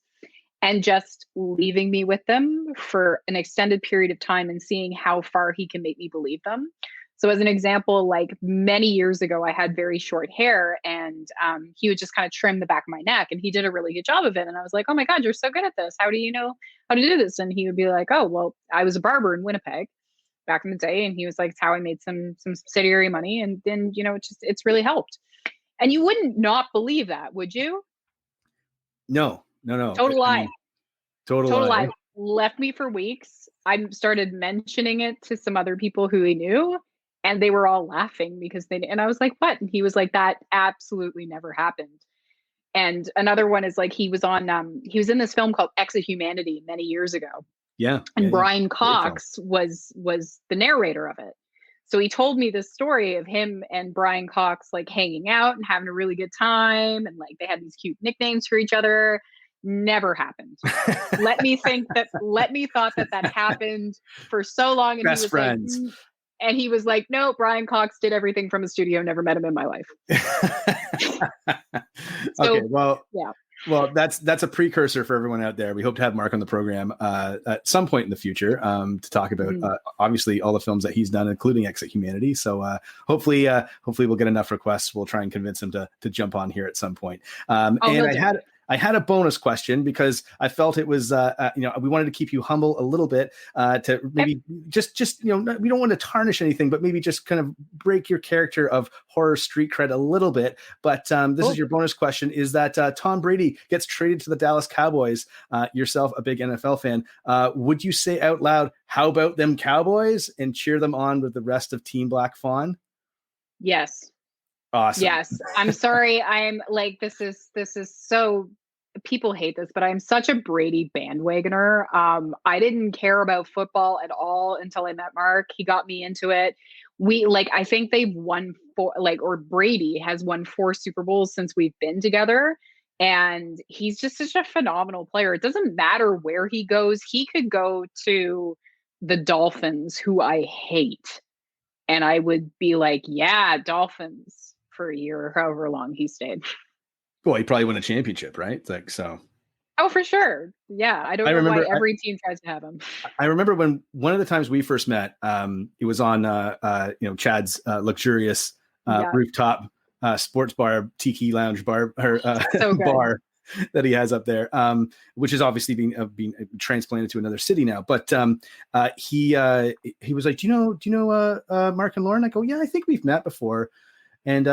and just leaving me with them for an extended period of time and seeing how far he can make me believe them. So as an example, like many years ago, I had very short hair and he would just kind of trim the back of my neck and he did a really good job of it. And I was like, oh my God, you're so good at this. How do you know how to do this? And he would be like, oh, well, I was a barber in Winnipeg back in the day. And he was like, it's how I made some subsidiary money. And then, it's really helped. And you wouldn't not believe that, would you? No. Total lie. Total lie. Left me for weeks. I started mentioning it to some other people who he knew. And they were all laughing and I was like, what? And he was like, that absolutely never happened. And another one is like, he was in this film called Exit Humanity many years ago. Yeah. And Brian Cox was the narrator of it. So he told me this story of him and Brian Cox like hanging out and having a really good time. And like, they had these cute nicknames for each other. Never happened. Let me thought that happened for so long. And best he was friends. Like, and he was like, no, Brian Cox did everything from a studio. Never met him in my life. Okay. Well, yeah. Well, that's a precursor for everyone out there. We hope to have Mark on the program at some point in the future to talk about obviously all the films that he's done, including Exit Humanity. So hopefully we'll get enough requests. We'll try and convince him to jump on here at some point. I had a bonus question because I felt it was, we wanted to keep you humble a little bit to maybe just we don't want to tarnish anything, but maybe just kind of break your character of horror street cred a little bit. But this is your bonus question: is that Tom Brady gets traded to the Dallas Cowboys? Yourself, a big NFL fan, would you say out loud, "How about them Cowboys?" and cheer them on with the rest of Team Black Fawn? Yes. Awesome. Yes. I'm sorry. I'm like, this is so, people hate this, but I'm such a Brady bandwagoner. I didn't care about football at all until I met Mark. He got me into it. I think they've won Brady has won 4 Super Bowls since we've been together. And he's just such a phenomenal player. It doesn't matter where he goes. He could go to the Dolphins, who I hate. And I would be like, yeah, Dolphins for a year or however long he stayed. Well, he probably won a championship, right? It's like, so. Oh, for sure. Yeah. I don't know why every team tries to have him. I remember when one of the times we first met, it was on, Chad's luxurious rooftop sports bar, tiki lounge bar, or so bar that he has up there, which is obviously being transplanted to another city now. But he was like, do you know Mark and Lauren? I go, yeah, I think we've met before. And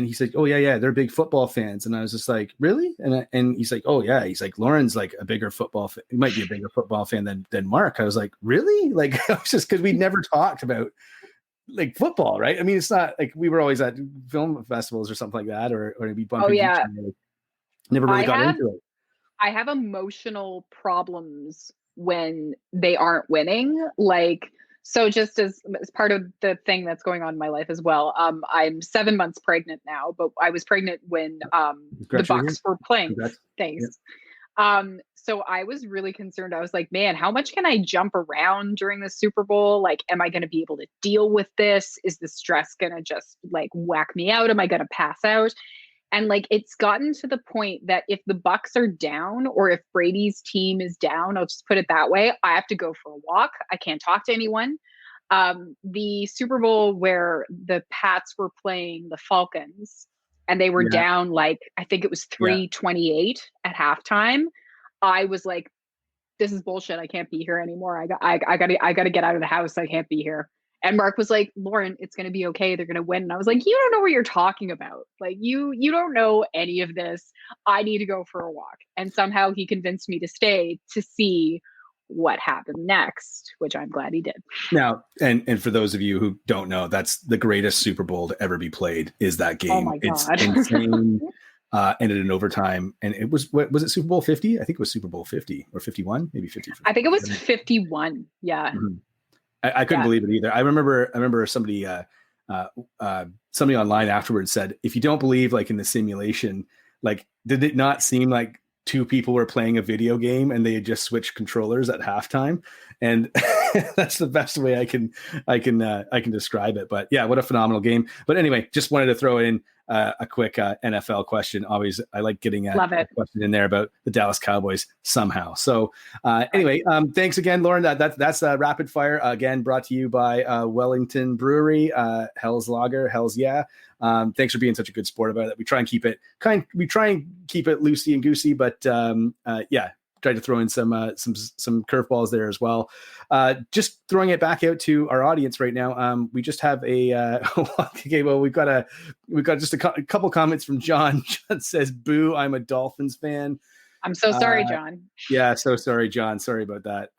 he's like, oh yeah, they're big football fans. And I was just like, really? And he's like, oh yeah. He's like, Lauren's like a bigger football fan. He might be a bigger football fan than Mark. I was like, really? Like, it was just because we never talked about like football, right? I mean, it's not like we were always at film festivals or something like that, or we bumped into each other. Never really got into it. I have emotional problems when they aren't winning. Like, so just as part of the thing that's going on in my life as well, I'm 7 months pregnant now, but I was pregnant when the Bucks were playing. Congrats. Thanks. Yeah. So I was really concerned. I was like, man, how much can I jump around during the Super Bowl? Like, am I going to be able to deal with this? Is the stress going to just like whack me out? Am I going to pass out? And like, it's gotten to the point that if the Bucks are down or if Brady's team is down, I'll just put it that way, I have to go for a walk. I can't talk to anyone. The Super Bowl where the Pats were playing the Falcons and they were down, like, I think it was 3-28 at halftime. I was like, this is bullshit. I can't be here anymore. I gotta get out of the house. I can't be here. And Mark was like, Lauren, it's going to be okay. They're going to win. And I was like, you don't know what you're talking about. Like, you don't know any of this. I need to go for a walk. And somehow he convinced me to stay to see what happened next, which I'm glad he did. Now, and for those of you who don't know, that's the greatest Super Bowl to ever be played is that game. Oh my God. It's insane. Ended in overtime. And it was it Super Bowl 50? I think it was Super Bowl 50 or 51, maybe 50. I think it was 51. Yeah. Mm-hmm. I couldn't believe it either. I remember somebody online afterwards said, if you don't believe like in the simulation, like, did it not seem like two people were playing a video game and they had just switched controllers at halftime? And that's the best way I can describe it. But yeah, what a phenomenal game. But anyway, just wanted to throw in a quick NFL question. Always, I like getting a question in there about the Dallas Cowboys somehow. So anyway, thanks again, Lauren. That's rapid fire again, brought to you by Wellington Brewery, Hell's Lager, Hell's Yeah. Thanks for being such a good sport about it. We try and keep it loosey and goosey, but try to throw in some curveballs there as well. Just throwing it back out to our audience right now. We just have okay. Well, we've got just a couple comments from John. John says, "Boo! I'm a Dolphins fan." I'm so sorry, John. Yeah, so sorry, John. Sorry about that.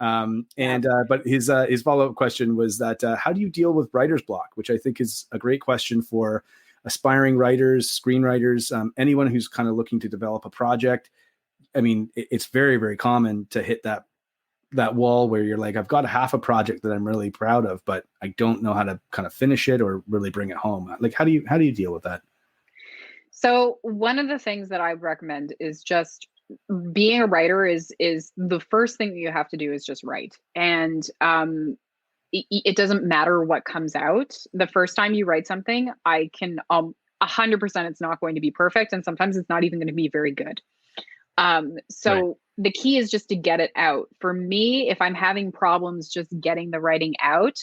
But his follow-up question was that how do you deal with writer's block, which I think is a great question for aspiring writers, screenwriters, anyone who's kind of looking to develop a project. I mean, it's very, very common to hit that wall where you're like, I've got half a project that I'm really proud of, but I don't know how to kind of finish it or really bring it home. Like, how do you deal with that? So one of the things that I recommend is just being a writer is the first thing that you have to do is just write. And it doesn't matter what comes out. The first time you write something, I can 100% it's not going to be perfect. And sometimes it's not even going to be very good. Right. The key is just to get it out. For me, if I'm having problems just getting the writing out,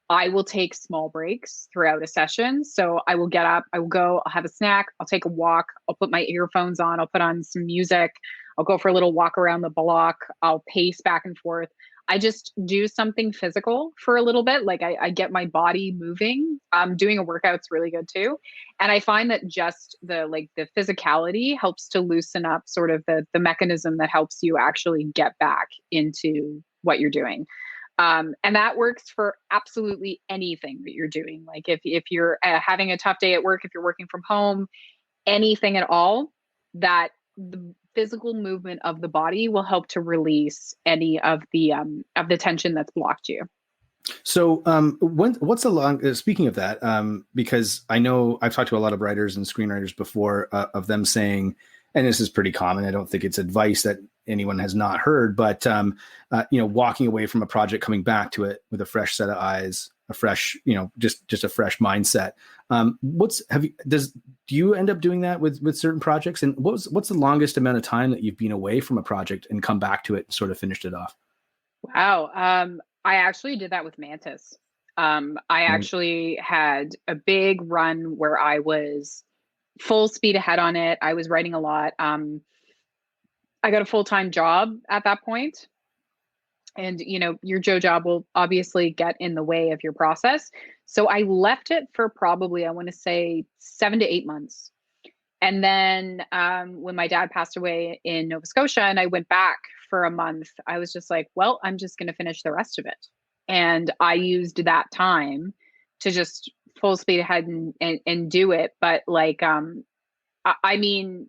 I will take small breaks throughout a session. So I will get up, I will go, I'll have a snack, I'll take a walk, I'll put my earphones on, I'll put on some music, I'll go for a little walk around the block, I'll pace back and forth. I just do something physical for a little bit. Like I get my body moving. Doing a workout's really good too. And I find that just the physicality helps to loosen up sort of the mechanism that helps you actually get back into what you're doing. And that works for absolutely anything that you're doing. Like if you're having a tough day at work, if you're working from home, anything at all, that the physical movement of the body will help to release any of the tension that's blocked you. So what's the long, speaking of that, because I know I've talked to a lot of writers and screenwriters before of them saying and this is pretty common. I don't think it's advice that anyone has not heard, but walking away from a project, coming back to it with a fresh set of eyes, a fresh, just a fresh mindset. Do you end up doing that with certain projects? And what's the longest amount of time that you've been away from a project and come back to it and sort of finished it off? Wow. I actually did that with Mantis. I actually had a big run where I was full speed ahead on it. I was writing a lot. I got a full-time job at that point. And, your job will obviously get in the way of your process. So I left it for probably, I want to say 7 to 8 months. And then when my dad passed away in Nova Scotia and I went back for a month, I was just like, well, I'm just going to finish the rest of it. And I used that time to just full speed ahead and do it. But I mean,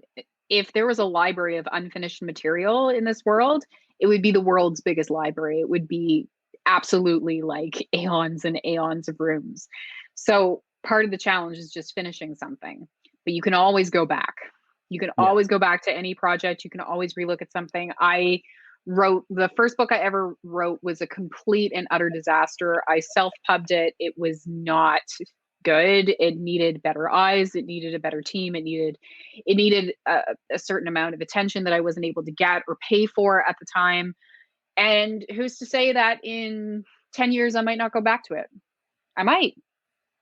if there was a library of unfinished material in this world, it would be the world's biggest library. It would be absolutely like aeons and aeons of rooms. So part of the challenge is just finishing something, but you can always go back. You can always go back to any project. You can always relook at something. The first book I ever wrote was a complete and utter disaster. I self-pubbed it. It was not good. It needed better eyes. It needed a better team. It needed a certain amount of attention that I wasn't able to get or pay for at the time. And who's to say that in 10 years, I might not go back to it? I might.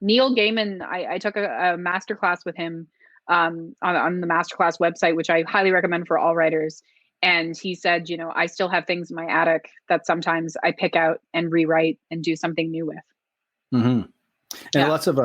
Neil Gaiman, I took a masterclass with him on the masterclass website, which I highly recommend for all writers. And he said, I still have things in my attic that sometimes I pick out and rewrite and do something new with. Mm-hmm. And lots of,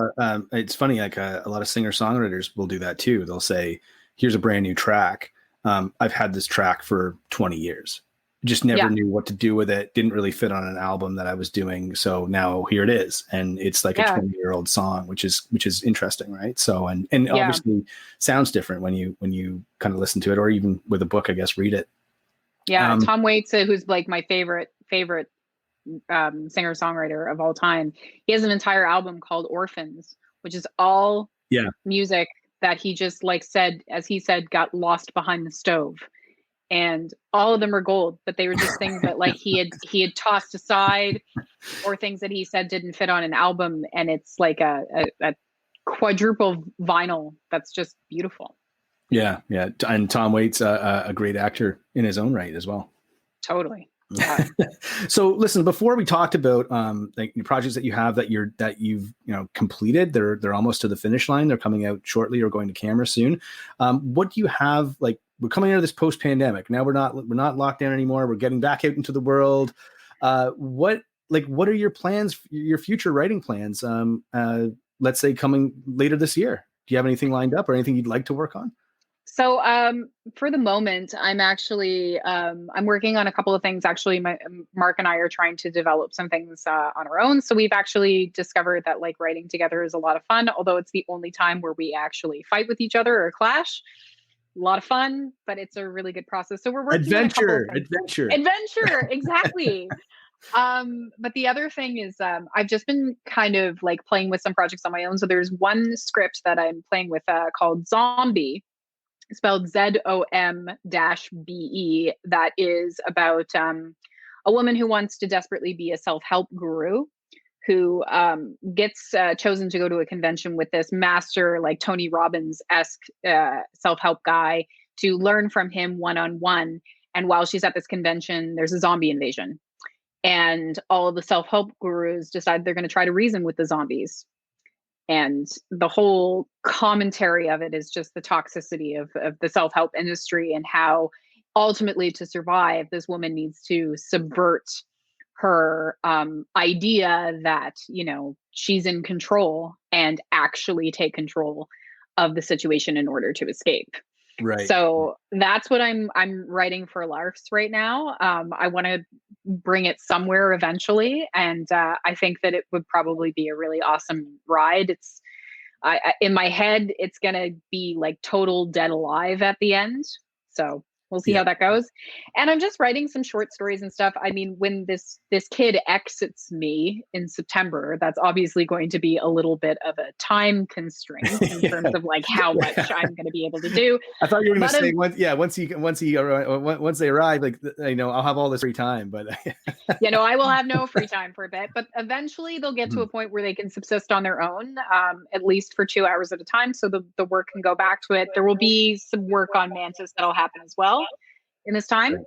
it's funny, like a lot of singer-songwriters will do that too. They'll say, here's a brand new track. I've had this track for 20 years. Just never knew what to do with it. Didn't really fit on an album that I was doing. So now here it is. And it's like a 20-year-old song, which is interesting. Right. So, and obviously sounds different when you kind of listen to it, or even with a book, I guess, read it. Yeah. Tom Waits, who's like my favorite singer-songwriter of all time. He has an entire album called Orphans, which is all music that he just said, as he said, got lost behind the stove. And all of them are gold, but they were just things that he had tossed aside, or things that he said didn't fit on an album. And it's like a quadruple vinyl that's just beautiful. Yeah. And Tom Waits, a great actor in his own right as well. Totally. Yeah. So listen, before we talked about the projects that you have that you've completed, they're almost to the finish line. They're coming out shortly or going to camera soon. What do you have? We're coming out of this post-pandemic. Now we're not locked down anymore. We're getting back out into the world. What are your plans, your future writing plans? Let's say coming later this year. Do you have anything lined up or anything you'd like to work on? So for the moment, I'm actually I'm working on a couple of things. Actually, Mark and I are trying to develop some things on our own. So we've actually discovered that writing together is a lot of fun, although it's the only time where we actually fight with each other or clash. A lot of fun, but it's a really good process. So we're working on adventure, exactly. But the other thing is I've just been kind of playing with some projects on my own. So there's one script that I'm playing with called Zombie, spelled ZOM-BE, that is about a woman who wants to desperately be a self-help guru, who gets chosen to go to a convention with this master, Tony Robbins-esque self-help guy, to learn from him one-on-one. And while she's at this convention, there's a zombie invasion. And all of the self-help gurus decide they're going to try to reason with the zombies. And the whole commentary of it is just the toxicity of the self-help industry, and how ultimately, to survive, this woman needs to subvert her idea that, she's in control, and actually take control of the situation in order to escape. Right. So that's what I'm writing for Larks right now. I want to bring it somewhere eventually, and I think that it would probably be a really awesome ride. It's in my head, it's gonna be total Dead Alive at the end. So We'll see how that goes. And I'm just writing some short stories and stuff. I mean, when this kid exits me in September, that's obviously going to be a little bit of a time constraint in terms of like how much I'm going to be able to do. I thought you were going to say once they arrive, like, you know, I'll have all this free time, but you know, I will have no free time for a bit, but eventually they'll get to a point where they can subsist on their own, at least for 2 hours at a time. So the work can go back to it. There will be some work on Mantis that'll happen as well in this time.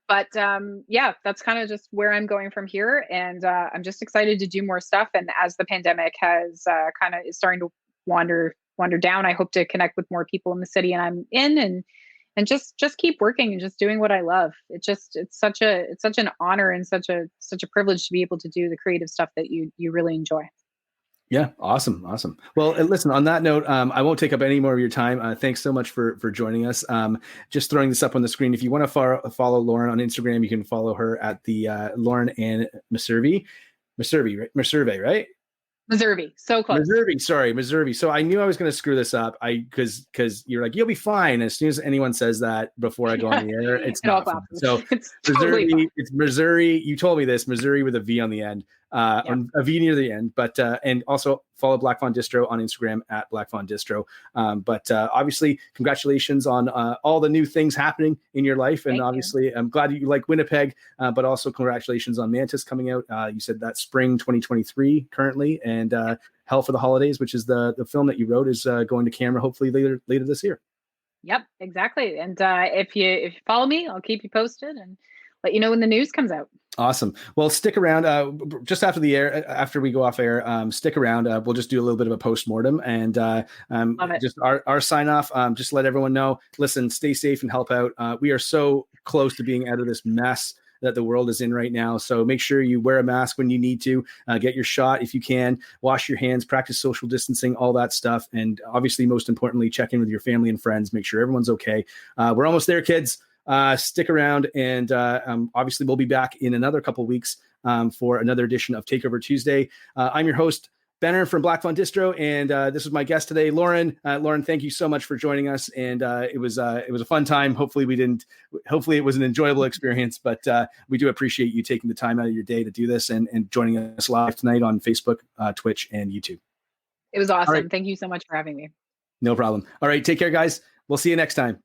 But yeah, that's kind of just where I'm going from here. And I'm just excited to do more stuff. And as the pandemic has kind of is starting to wander down, I hope to connect with more people in the city and I'm in and just keep working and just doing what I love. It's such an honor and such a privilege to be able to do the creative stuff that you really enjoy. Yeah. Awesome. Well, listen, on that note, I won't take up any more of your time. Thanks so much for joining us. Just throwing this up on the screen. If you want to follow Lauren on Instagram, you can follow her at the Lauren and Messervey, right? Messervey, so close. Messervey. So I knew I was going to screw this up. Because you're like, you'll be fine. As soon as anyone says that before I go on the air, it's not fun. So it's Messervey, totally it's Missouri. You told me this, Missouri with a V on the end, on a V near the end. But and also follow Black Fawn Distro on Instagram at Black Fawn Distro. But obviously, congratulations on all the new things happening in your life, and obviously, I'm glad you like Winnipeg. But also, congratulations on Mantis coming out. You said that spring 2023 currently, and Hell for the Holidays, which is the film that you wrote, is going to camera hopefully later this year. Yep, exactly. And if you follow me, I'll keep you posted and let you know when the news comes out. Awesome. Well, stick around just after the air, after we go off air, stick around. We'll just do a little bit of a post-mortem and just our sign off. Just let everyone know, listen, stay safe and help out. We are so close to being out of this mess that the world is in right now. So make sure you wear a mask when you need to, get your shot if you can, wash your hands, practice social distancing, all that stuff. And obviously, most importantly, check in with your family and friends, make sure everyone's okay. We're almost there, kids. Stick around. And obviously, we'll be back in another couple of weeks for another edition of Takeover Tuesday. I'm your host, Benner from Black Fawn Distro, and this was my guest today, Lauren. Lauren, thank you so much for joining us, and it was a fun time. Hopefully it was an enjoyable experience, but we do appreciate you taking the time out of your day to do this and joining us live tonight on Facebook, Twitch, and YouTube. It was awesome. Right. Thank you so much for having me. No problem. All right, take care, guys. We'll see you next time.